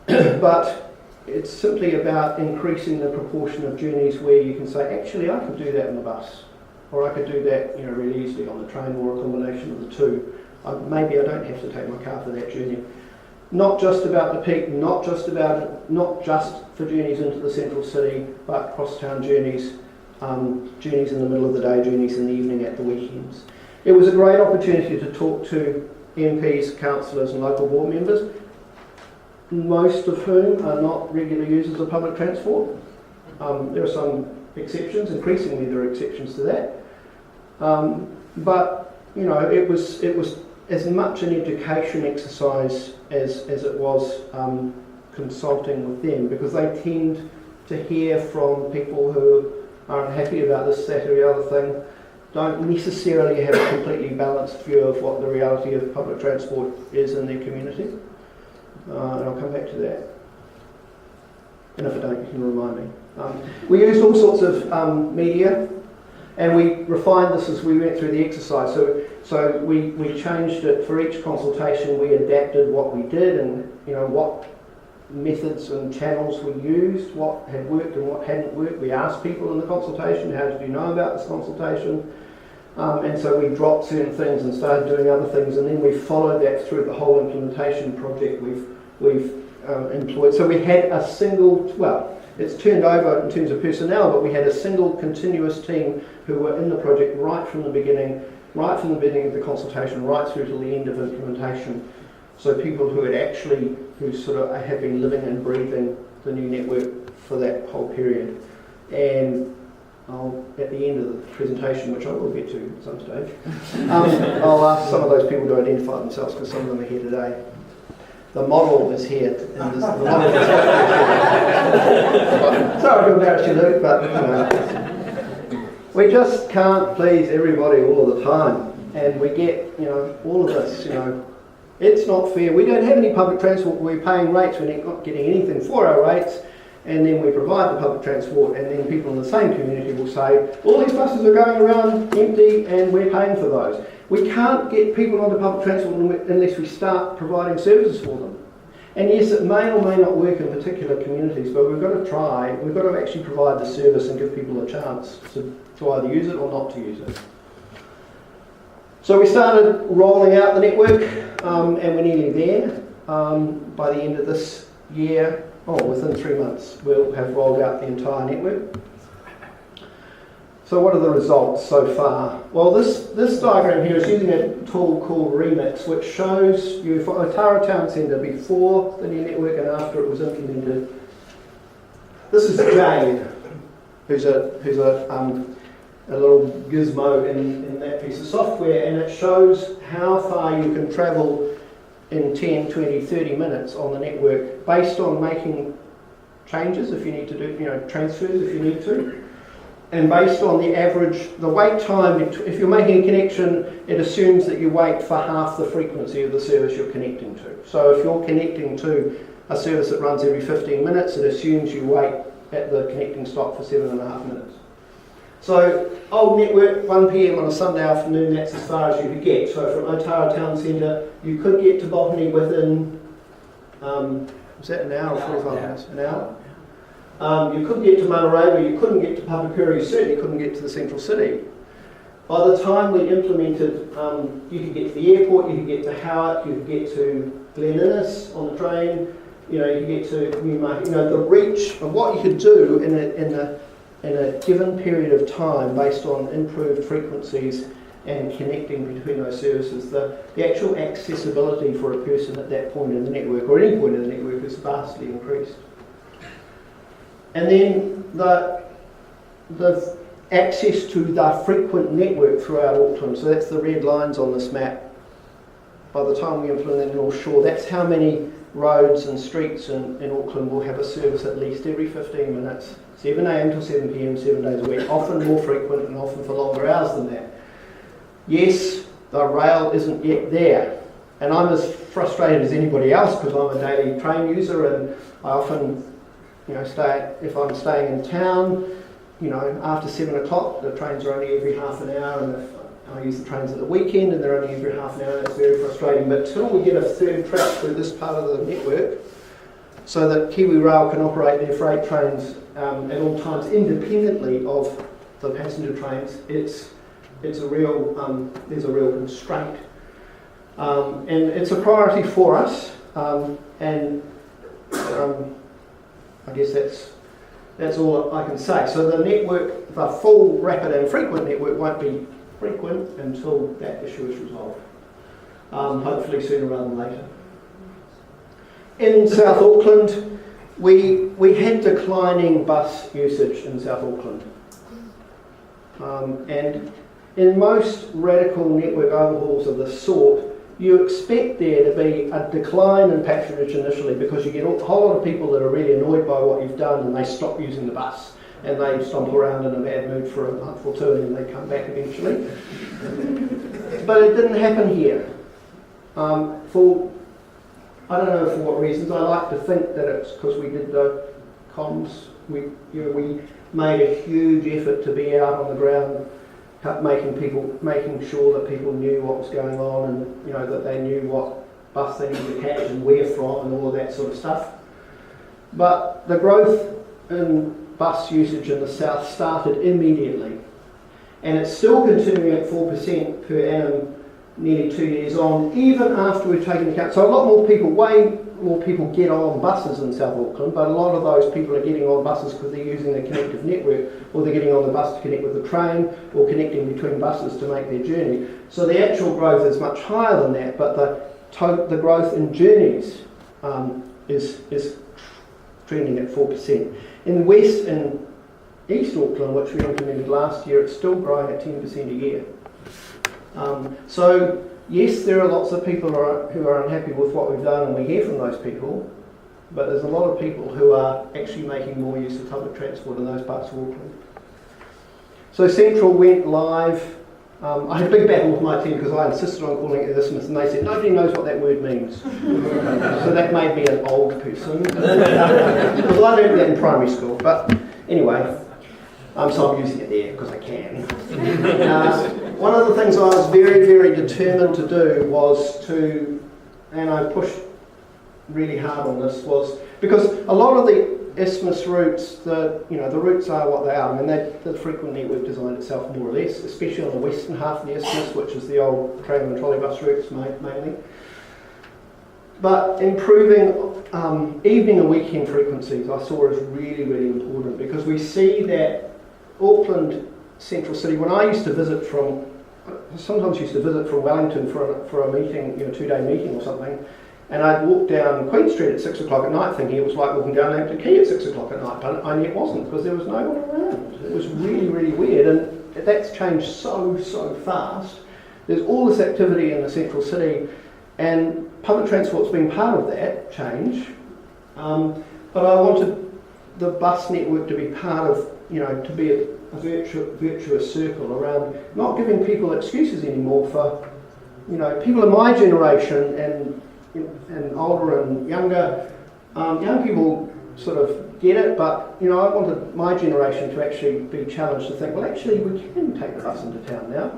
B: But it's simply about increasing the proportion of journeys where you can say, actually, I could do that in the bus, or I could do that, you know, really easily on the train, or a combination of the two. Maybe I don't have to take my car for that journey. Not just about the peak, not just for journeys into the central city, but cross-town journeys, journeys in the middle of the day, journeys in the evening, at the weekends. It was a great opportunity to talk to MPs, councillors and local board members, most of whom are not regular users of public transport. There are some exceptions, increasingly there are exceptions to that. But you know, it was as much an education exercise as it was consulting with them, because they tend to hear from people who are unhappy about this, that or the other thing, don't necessarily have a completely balanced view of what the reality of public transport is in their community. And I'll come back to that. And if I don't, you can remind me. We used all sorts of media, and we refined this as we went through the exercise. So we changed it for each consultation. We adapted what we did, and you know what methods and channels we used, what had worked and what hadn't worked. We asked people in the consultation, how did you know about this consultation? And so we dropped certain things and started doing other things, and then we followed that through the whole implementation project we've employed. So we had a single, well, it's turned over in terms of personnel, but we had a single continuous team who were in the project right from the beginning of the consultation, right through to the end of implementation. So people who sort of have been living and breathing the new network for that whole period. And at the end of the presentation, which I will get to at some stage, I'll ask some of those people to identify themselves, because some of them are here today. The model is here. Sorry to embarrass you, Luke, but you know, we just can't please everybody all of the time, and we get, you know, all of this, you know. It's not fair. We don't have any public transport. We're paying rates. We're not getting anything for our rates. And then we provide the public transport, and then people in the same community will say, all these buses are going around empty and we're paying for those. We can't get people onto public transport unless we start providing services for them. And yes, it may or may not work in particular communities, but we've got to try. We've got to actually provide the service and give people a chance to either use it or not to use it. So we started rolling out the network, and we're nearly there. By the end of this year, within 3 months, we'll have rolled out the entire network. So what are the results so far? Well, this diagram here is using a tool called Remix, which shows you for Otara Town Centre before the new network and after it was implemented. This is Jane, who's a little gizmo in that piece of software, and it shows how far you can travel in 10, 20, 30 minutes on the network based on making changes if you need to do, you know, transfers if you need to, and based on the average, the wait time. If you're making a connection, it assumes that you wait for half the frequency of the service you're connecting to. So if you're connecting to a service that runs every 15 minutes, it assumes you wait at the connecting stop for 7.5 minutes. So old network, 1 PM on a Sunday afternoon, that's as far as you could get. So from Otara Town Centre, you could get to Botany within, was that an hour or 45 minutes? An hour? You could get to Manarewa, you couldn't get to Papakura, you certainly couldn't get to the central city. By the time we implemented, you could get to the airport, you could get to Howard, you could get to Glen Innes on the train, you know, you could get to Newmarket. You know, the reach of what you could do in a given period of time based on improved frequencies and connecting between those services, the actual accessibility for a person at that point in the network, or any point in the network, is vastly increased. And then the access to the frequent network throughout Auckland, so that's the red lines on this map. By the time we implement it in North Shore, that's how many roads and streets in Auckland will have a service at least every 15 minutes, 7 a.m. till 7 p.m, 7 days a week, often more frequent and often for longer hours than that. Yes, the rail isn't yet there, and I'm as frustrated as anybody else because I'm a daily train user, and I often, you know, if I'm staying in town, you know, after 7 o'clock, the trains are only every half an hour, and if I use the trains at the weekend and they're only every half an hour, that's very frustrating. But till we get a third track through this part of the network, so that Kiwi Rail can operate their freight trains at all times independently of the passenger trains, there's a real constraint. And it's a priority for us, and I guess that's all I can say. So the network, the full rapid and frequent network, won't be frequent until that issue is resolved. Hopefully sooner rather than later. In South Auckland, we had declining bus usage in South Auckland. And in most radical network overhauls of this sort, you expect there to be a decline in patronage initially because you get a whole lot of people that are really annoyed by what you've done and they stop using the bus and they stomp around in a bad mood for a month or two and they come back eventually. But it didn't happen here. I don't know for what reasons. I like to think that it's because we did the comms. We made a huge effort to be out on the ground, making sure that people knew what was going on, and that they knew what bus they needed to catch and where from and all of that sort of stuff. But the growth in bus usage in the south started immediately, and it's still continuing at 4% per annum nearly 2 years on, even after we've taken account. So a lot more people, way more people get on buses in South Auckland, but a lot of those people are getting on buses because they're using the connective network, or they're getting on the bus to connect with the train, or connecting between buses to make their journey. So the actual growth is much higher than that, but the growth in journeys is trending at 4%. In West and East Auckland, which we implemented last year, it's still growing at 10% a year. So yes, there are lots of people who are unhappy with what we've done, and we hear from those people, but there's a lot of people who are actually making more use of public transport in those parts of Auckland. So Central went live. I had a big battle with my team because I insisted on calling it Erasmus, and they said nobody knows what that word means. So that made me an old person. Because I learned that in primary school. But anyway, so I'm using it there because I can. One of the things I was very, very determined to do was and I pushed really hard on this, was because a lot of the Isthmus routes, the routes are what they are. I mean, the frequent network designed itself more or less, especially on the western half of the Isthmus, which is the old tram and trolley bus routes mainly. But improving evening and weekend frequencies I saw as really, really important, because we see that Auckland Central City, when I used to visit from Wellington for a meeting, 2-day meeting or something, and I'd walk down Queen Street at 6 o'clock at night thinking it was like walking down Lambton Quay at 6 o'clock at night, but it wasn't, because there was no one around. It was really, really weird, and that's changed so fast. There's all this activity in the Central City, and public transport's been part of that change, but I wanted the bus network to be part of, to be a virtuous circle around not giving people excuses anymore for, people in my generation and older and younger. Young people sort of get it, but I wanted my generation to actually be challenged to think, well, actually we can take the bus into town now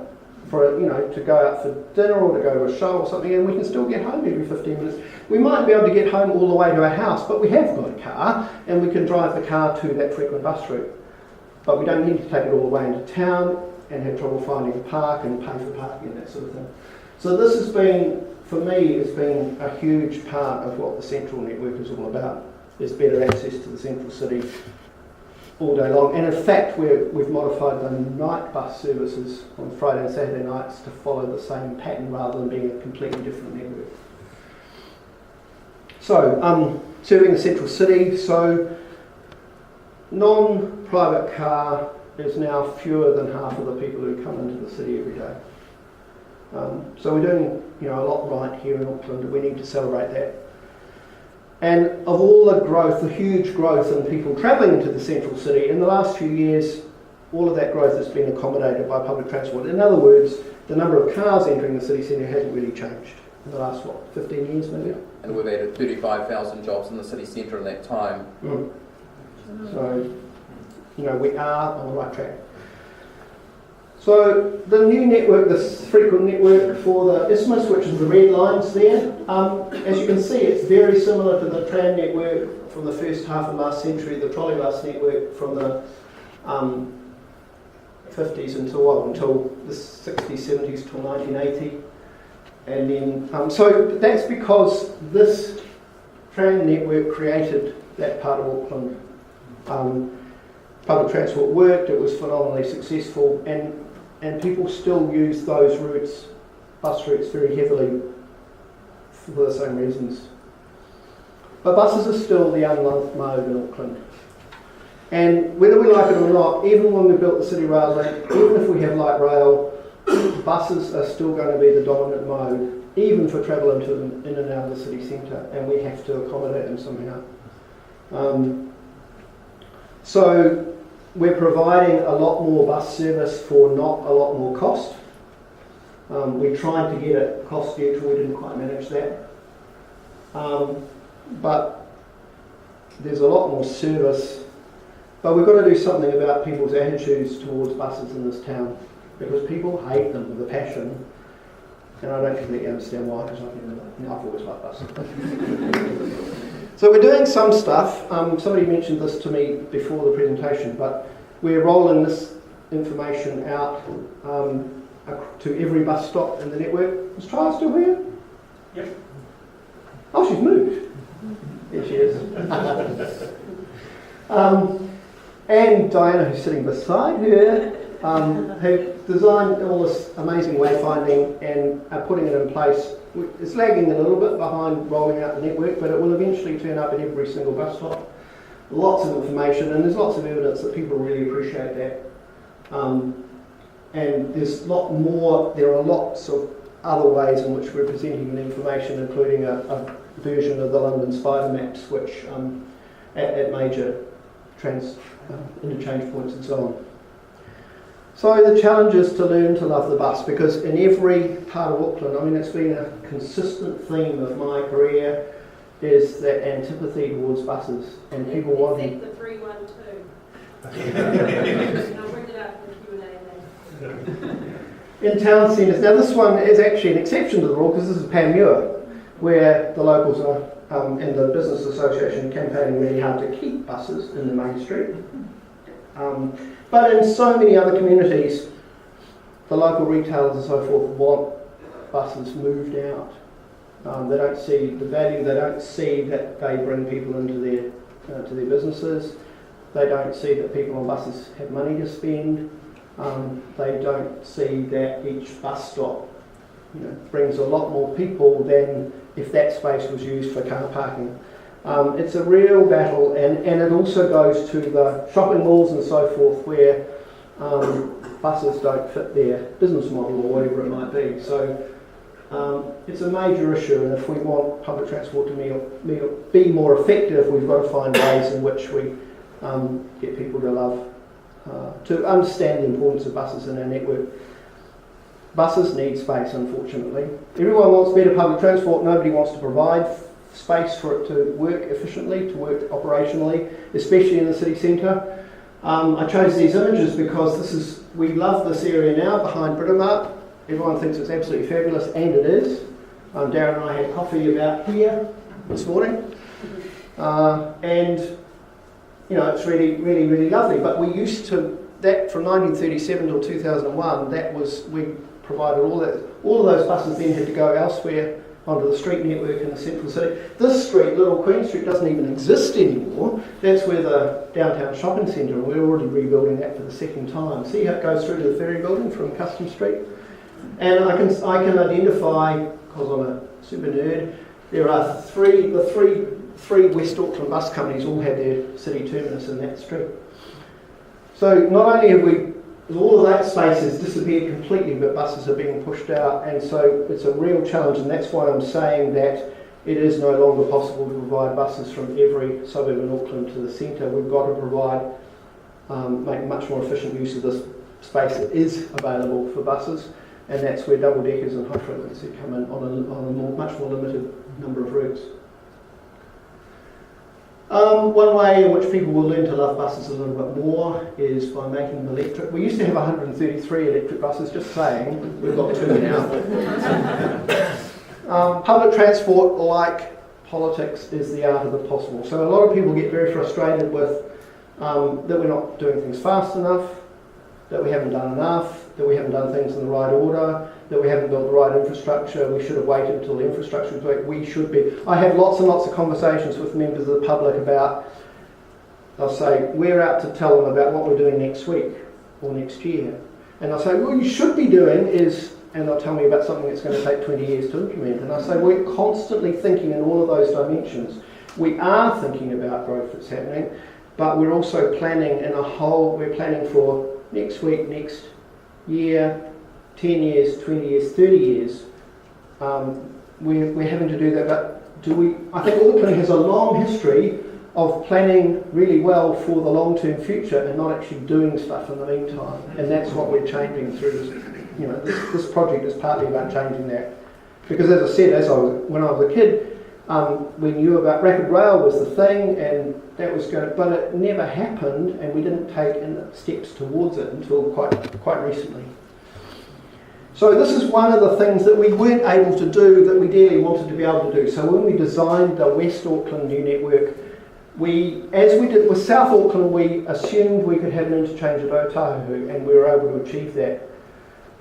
B: for to go out for dinner or to go to a show or something, and we can still get home every 15 minutes. We might be able to get home all the way to our house, but we have got a car and we can drive the car to that frequent bus route. but we don't need to take it all the way into town and have trouble finding a park and pay for parking and that sort of thing. So this has been, for me, it's been a huge part of what the central network is all about, is better access to the central city all day long. And in fact, we've modified the night bus services on Friday and Saturday nights to follow the same pattern rather than being a completely different network. So, serving the central city, so non-private car is now fewer than half of the people who come into the city every day. So we're doing, a lot right here in Auckland, and we need to celebrate that. And of all the growth, the huge growth in people travelling into the central city, in the last few years, all of that growth has been accommodated by public transport. In other words, the number of cars entering the city centre hasn't really changed in the last, 15 years maybe?
C: And we've added 35,000 jobs in the city centre in that time.
B: So, we are on the right track. So the new network, this frequent network for the isthmus, which is the red lines there, as you can see, it's very similar to the tram network from the first half of last century, the trolley bus network from the 50s until the 60s, 70s till 1980. And then, so that's because this tram network created that part of Auckland. Public transport worked, it was phenomenally successful, and people still use those routes, bus routes, very heavily for the same reasons. But buses are still the unloved mode in Auckland. And whether we like it or not, even when we built the City Rail link, even if we have light rail, buses are still going to be the dominant mode, even for travel in and out of the city centre, and we have to accommodate them somehow. So we're providing a lot more bus service for not a lot more cost. We tried to get it cost neutral, we didn't quite manage that. But there's a lot more service. But we've got to do something about people's attitudes towards buses in this town, because people hate them with a passion, and I don't completely understand why, because I've always liked buses. So we're doing some stuff. Somebody mentioned this to me before the presentation, but we're rolling this information out to every bus stop in the network. Is Trial still here?
D: Yep.
B: Oh, she's moved. There she is. And Diana, who's sitting beside her, who designed all this amazing wayfinding and are putting it in place. It's lagging a little bit behind rolling out the network, but it will eventually turn up at every single bus stop. Lots of information, and there's lots of evidence that people really appreciate that. And there's there are lots of other ways in which we're presenting the information, including a version of the London Spider Maps, which at major interchange points and so on. So the challenge is to learn to love the bus, because in every part of Auckland, it's been a consistent theme of my career, is that antipathy towards buses, and people wanting...
H: Except the 312. I'll bring it up in the Q&A.
B: In town centres, now this one is actually an exception to the rule, because this is Panmure, where the locals are, and the Business Association campaigning really hard to keep buses in the main street. But in so many other communities, the local retailers and so forth want buses moved out. They don't see the value, they don't see that they bring people into their businesses, they don't see that people on buses have money to spend, they don't see that each bus stop brings a lot more people than if that space was used for car parking. It's a real battle, and it also goes to the shopping malls and so forth, where buses don't fit their business model or whatever it might be. So it's a major issue, and if we want public transport to be more effective, we've got to find ways in which we get people to love, to understand the importance of buses in our network. Buses need space, unfortunately. Everyone wants better public transport, nobody wants to provide space for it to work efficiently, to work operationally, especially in the city centre. I chose these images because we love this area now behind Britomart. Everyone thinks it's absolutely fabulous, and it is. Darren and I had coffee about here this morning. And it's really, really, really lovely. But we used to, that from 1937 till 2001, we provided all that. All of those buses then had to go elsewhere onto the street network in the central city. This street, Little Queen Street, doesn't even exist anymore. That's where the downtown shopping centre, and we're already rebuilding that for the second time. See how it goes through to the ferry building from Custom Street? And I can identify, because I'm a super nerd, there are the three West Auckland bus companies all have their city terminus in that street. So not only have all of that space has disappeared completely, but buses are being pushed out, and so it's a real challenge, and that's why I'm saying that it is no longer possible to provide buses from every suburb in Auckland to the centre. We've got to provide, make much more efficient use of this space that is available for buses, and that's where double deckers and high frequency come in on a much more limited number of routes. One way in which people will learn to love buses a little bit more is by making them electric. We used to have 133 electric buses, just saying. We've got 2 now. Public transport, like politics, is the art of the possible. So a lot of people get very frustrated with that we're not doing things fast enough, that we haven't done enough, that we haven't done things in the right order, that we haven't built the right infrastructure, we should have waited until the infrastructure was right. We should be. I have lots and lots of conversations with members of the public about, they'll say, we're out to tell them about what we're doing next week or next year. And I'll say, what you should be doing is, and they'll tell me about something that's going to take 20 years to implement. And I say, we're constantly thinking in all of those dimensions. We are thinking about growth that's happening, but we're also planning we're planning for next week, next year, 10 years, 20 years, 30 years. We're having to do that, but I think Auckland has a long history of planning really well for the long-term future and not actually doing stuff in the meantime. And that's what we're changing through this. This project is partly about changing that. Because as I said, when I was a kid, we knew about rapid rail was the thing, and that was but it never happened, and we didn't take steps towards it until quite recently. So this is one of the things that we weren't able to do that we dearly wanted to be able to do. So when we designed the West Auckland new network, as we did with South Auckland, we assumed we could have an interchange at Otahu, and we were able to achieve that.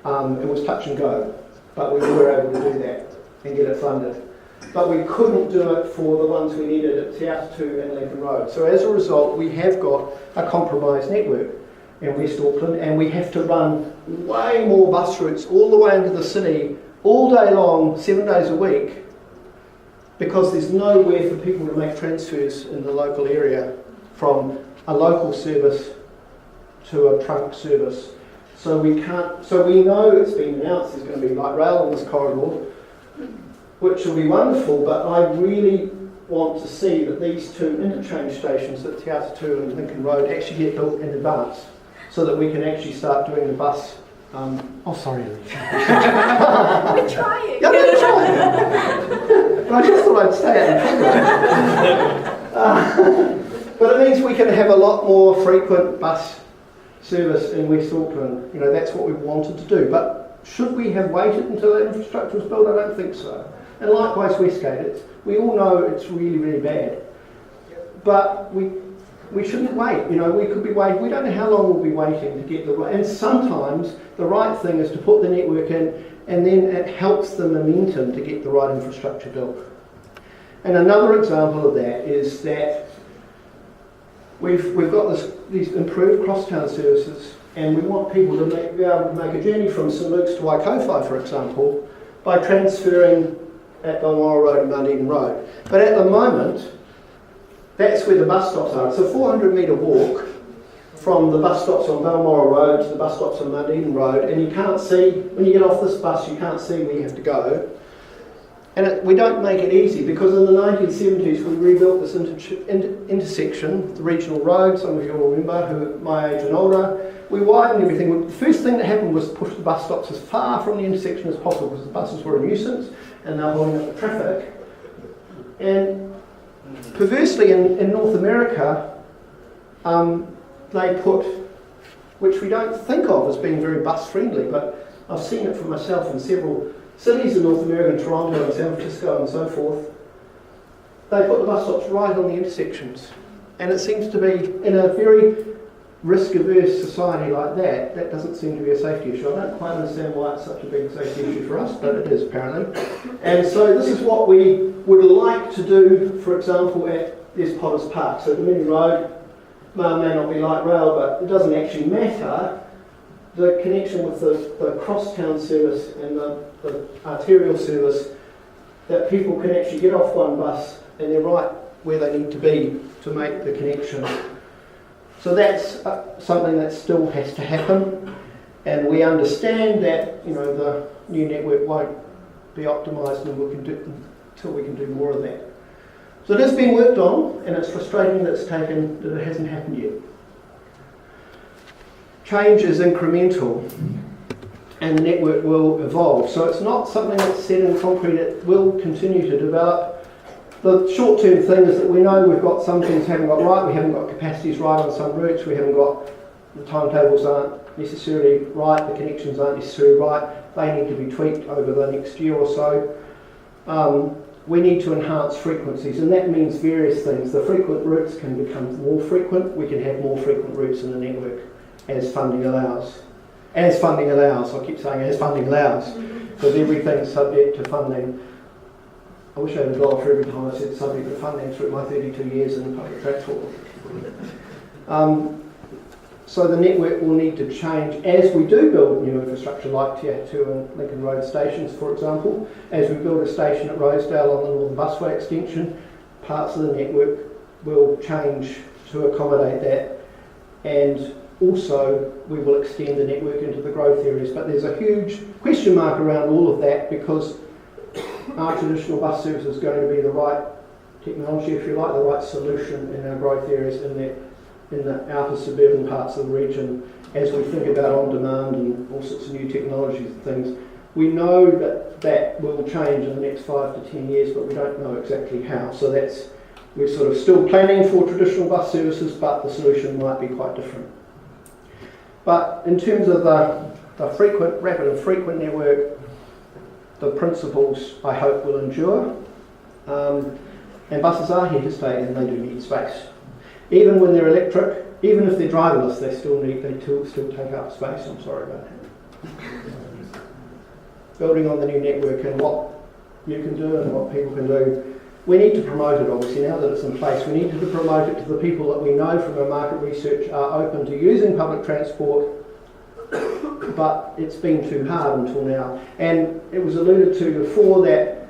B: It was touch and go, but we were able to do that and get it funded. But we couldn't do it for the ones we needed at Te Atatu and Lincoln Road. So as a result, we have got a compromised network in West Auckland, and we have to run way more bus routes all the way into the city, all day long, 7 days a week, because there's nowhere for people to make transfers in the local area from a local service to a trunk service. So we know it's been announced there's going to be light rail on this corridor, which will be wonderful, but I really want to see that these 2 interchange stations at Te Atatu and Lincoln Road actually get built in advance, so that we can actually start doing the bus. Sorry, Alicia.
H: We're trying.
B: Yeah, we're trying. But I just thought I'd stay out of but it means we can have a lot more frequent bus service in West Auckland. That's what we wanted to do. But should we have waited until that infrastructure was built? I don't think so. And likewise, Westgate. We all know it's really, really bad. But we shouldn't wait. We could be waiting. We don't know how long we'll be waiting to get the right. And sometimes the right thing is to put the network in, and then it helps the momentum to get the right infrastructure built. And another example of that is that we've got these improved crosstown services, and we want people to be able to make a journey from St Luke's to Waikowhai, for example, by transferring at Balmoral Road and Dunedin Road. But at the moment, that's where the bus stops are. It's a 400-metre walk from the bus stops on Balmoral Road to the bus stops on Dunedin Road, and you can't see, when you get off this bus, you can't see where you have to go. And we don't make it easy, because in the 1970s we rebuilt this intersection, the regional road, some of you will remember, who are my age and older. We widened everything. The first thing that happened was push the bus stops as far from the intersection as possible, because the buses were a nuisance and they're holding up the traffic. And perversely in North America, they put, which we don't think of as being very bus friendly, but I've seen it for myself in several cities in North America, Toronto and San Francisco and so forth. They put the bus stops right on the intersections. And it seems to be, in a very risk-averse society like that, that doesn't seem to be a safety issue. I don't quite understand why it's such a big safety issue for us, but it is apparently. And so this is what we would like to do, for example, at this Potters Park. So Dominion Road may not be light rail, but it doesn't actually matter. The connection with the cross-town service and the arterial service, that people can actually get off one bus and they're right where they need to be to make the connection. So that's something that still has to happen, and we understand that the new network won't be optimised until we can do more of that. So it is being worked on, and it's frustrating that it hasn't happened yet. Change is incremental, and the network will evolve. So it's not something that's set in concrete. It will continue to develop. The short-term thing is that we know we've got some things haven't got right. We haven't got capacities right on some routes. We haven't got, the timetables aren't necessarily right. The connections aren't necessarily right. They need to be tweaked over the next year or so. We need to enhance frequencies, and that means various things. The frequent routes can become more frequent. We can have more frequent routes in the network as funding allows. As funding allows. I keep saying as funding allows, because everything's subject to funding. I wish I had a dollar for every time I said subject to funding through my 32 years in public transport. So the network will need to change as we do build new infrastructure like Te Atu and Lincoln Road stations, for example. As we build a station at Rosedale on the Northern Busway extension, parts of the network will change to accommodate that, and also we will extend the network into the growth areas. But there's a huge question mark around all of that, because our traditional bus service is going to be the right technology, if you like, the right solution in our growth areas in the outer suburban parts of the region, as we think about on-demand and all sorts of new technologies and things. We know that will change in the next 5 to 10 years, but we don't know exactly how. So we're sort of still planning for traditional bus services, but the solution might be quite different. But in terms of the rapid and frequent network, the principles, I hope, will endure. And buses are here to stay, and they do need space. Even when they're electric, even if they're driverless, they still take up space. I'm sorry about that. Building on the new network and what you can do and what people can do, we need to promote it, obviously, now that it's in place. We need to promote it to the people that we know from our market research are open to using public transport, but it's been too hard until now. And it was alluded to before that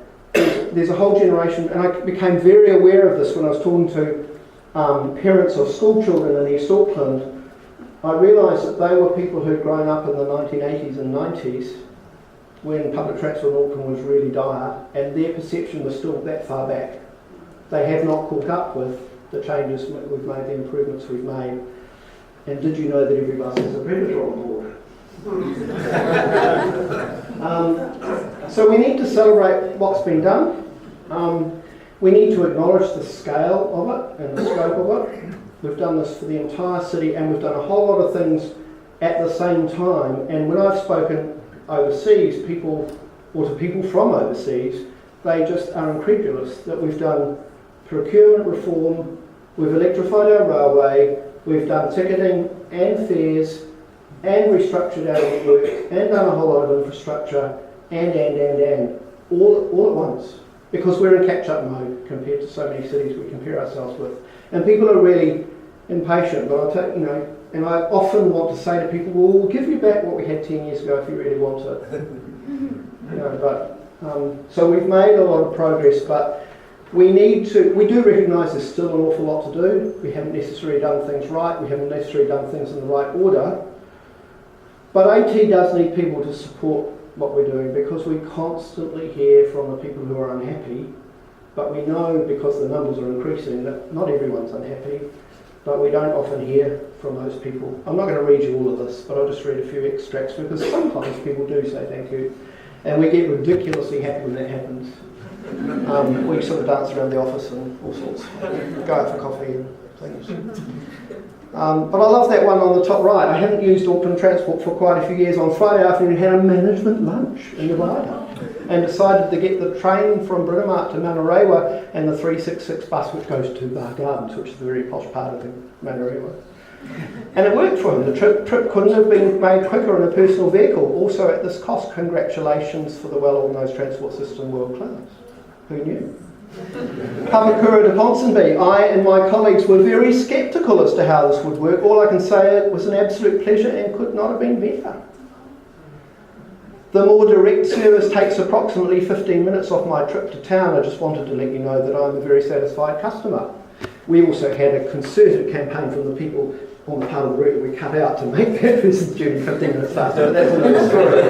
B: there's a whole generation, and I became very aware of this when I was talking to parents of school children in East Auckland. I realised that they were people who'd grown up in the 1980s and 90s when public transport in Auckland was really dire, and their perception was still that far back. They have not caught up with the changes we've made, the improvements we've made. And did you know that every bus has a predator on board? So we need to celebrate what's been done. We need to acknowledge the scale of it and the scope of it. We've done this for the entire city, and we've done a whole lot of things at the same time. And when I've spoken overseas, to people from overseas, they just are incredulous that we've done procurement reform, we've electrified our railway, we've done ticketing and fares, and restructured our network, and done a whole lot of infrastructure, and all at once, because we're in catch-up mode compared to so many cities we compare ourselves with. And people are really impatient, but and I often want to say to people, well, we'll give you back what we had 10 years ago if you really want it. So we've made a lot of progress, but we do recognise there's still an awful lot to do. We haven't necessarily done things right, we haven't necessarily done things in the right order. But AT does need people to support what we're doing, because we constantly hear from the people who are unhappy, but we know, because the numbers are increasing, that not everyone's unhappy, but we don't often hear from those people. I'm not going to read you all of this, but I'll just read a few extracts, because sometimes people do say thank you, and we get ridiculously happy when that happens. We sort of dance around the office and all sorts, go out for coffee and things. But I love that one on the top right. I haven't used Auckland Transport for quite a few years. On Friday afternoon, had a management lunch in the rider and decided to get the train from Britomart to Manarewa and the 366 bus which goes to Bar Gardens, which is the very posh part of Manarewa. And it worked for him. The trip couldn't have been made quicker in a personal vehicle. Also at this cost, congratulations for the well-organised transport system, world class. Who knew? Pavakura to Ponsonby. I and my colleagues were very sceptical as to how this would work. All I can say, it was an absolute pleasure and could not have been better. The more direct service takes approximately 15 minutes off my trip to town. I just wanted to let you know that I'm a very satisfied customer. We also had a concerted campaign from the people on the part of the route we cut out to make that person's journey 15 minutes faster. That's another story.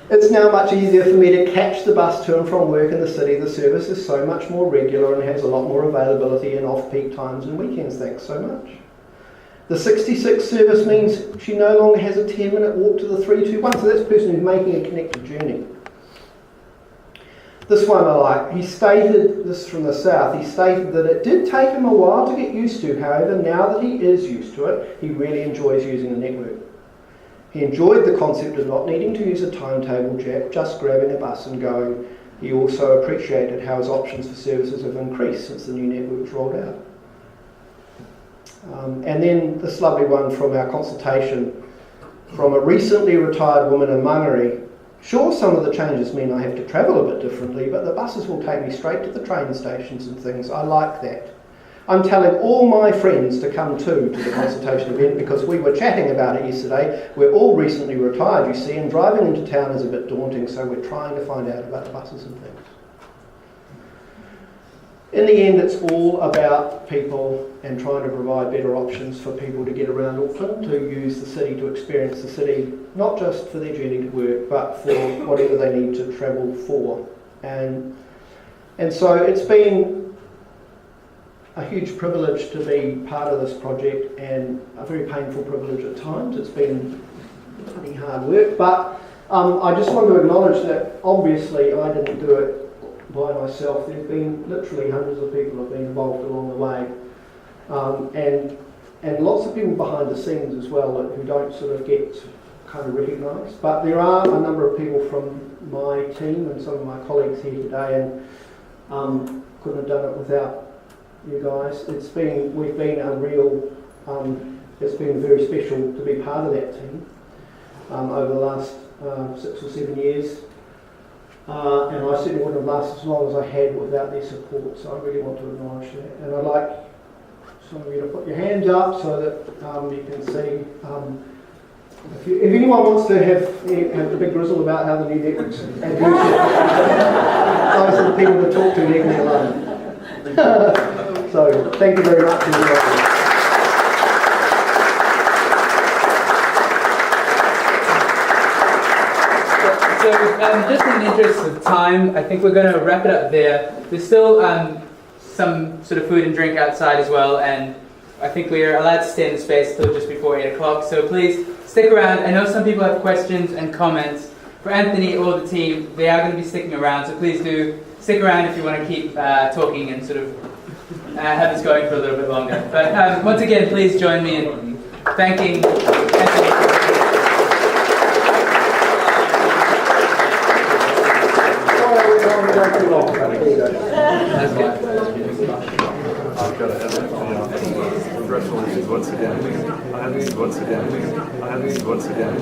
B: It's now much easier for me to catch the bus to and from work in the city. The service is so much more regular and has a lot more availability in off-peak times and weekends. Thanks so much. The 66 service means she no longer has a 10-minute walk to the 321, so that's a person who's making a connected journey. This one I like. He stated, this is from the south, he stated that it did take him a while to get used to. However, now that he is used to it, he really enjoys using the network. He enjoyed the concept of not needing to use a timetable, just grabbing a bus and going. He also appreciated how his options for services have increased since the new network was rolled out. And then this lovely one from our consultation from a recently retired woman in Mangere. Sure, some of the changes mean I have to travel a bit differently, but the buses will take me straight to the train stations and things. I like that. I'm telling all my friends to come to the consultation event because we were chatting about it yesterday. We're all recently retired, you see, and driving into town is a bit daunting, so we're trying to find out about the buses and things. In the end, it's all about people and trying to provide better options for people to get around Auckland, to use the city, to experience the city, not just for their journey to work, but for whatever they need to travel for. And so it's been a huge privilege to be part of this project and a very painful privilege at times. It's been pretty hard work, but I just want to acknowledge that obviously I didn't do it by myself. There's been literally hundreds of people have been involved along the way, and lots of people behind the scenes as well who don't sort of get kind of recognised. But there are a number of people from my team and some of my colleagues here today, and couldn't have done it without you guys. It's been very special to be part of that team over the last 6 or 7 years. And I certainly wouldn't have lasted as long as I had without their support, so I really want to acknowledge that. And I'd like some of you to put your hands up so that you can see. If anyone wants to have a big grizzle about how the new networks are those are the people to talk to, leave me alone. So, thank you very much.
A: So, just in the interest of time, I think we're going to wrap it up there. There's still some sort of food and drink outside as well, and I think we are allowed to stay in the space till just before 8 o'clock, so please stick around. I know some people have questions and comments for Anthony or the team. They are going to be sticking around, so please do stick around if you want to keep talking and sort of have this going for a little bit longer. But once again, please join me in thanking Anthony.
C: I've got to have congratulations once again. I have these once again. I have these once again.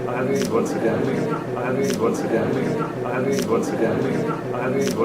C: I have these once again. I have these once again. I have these once again. I have these once again.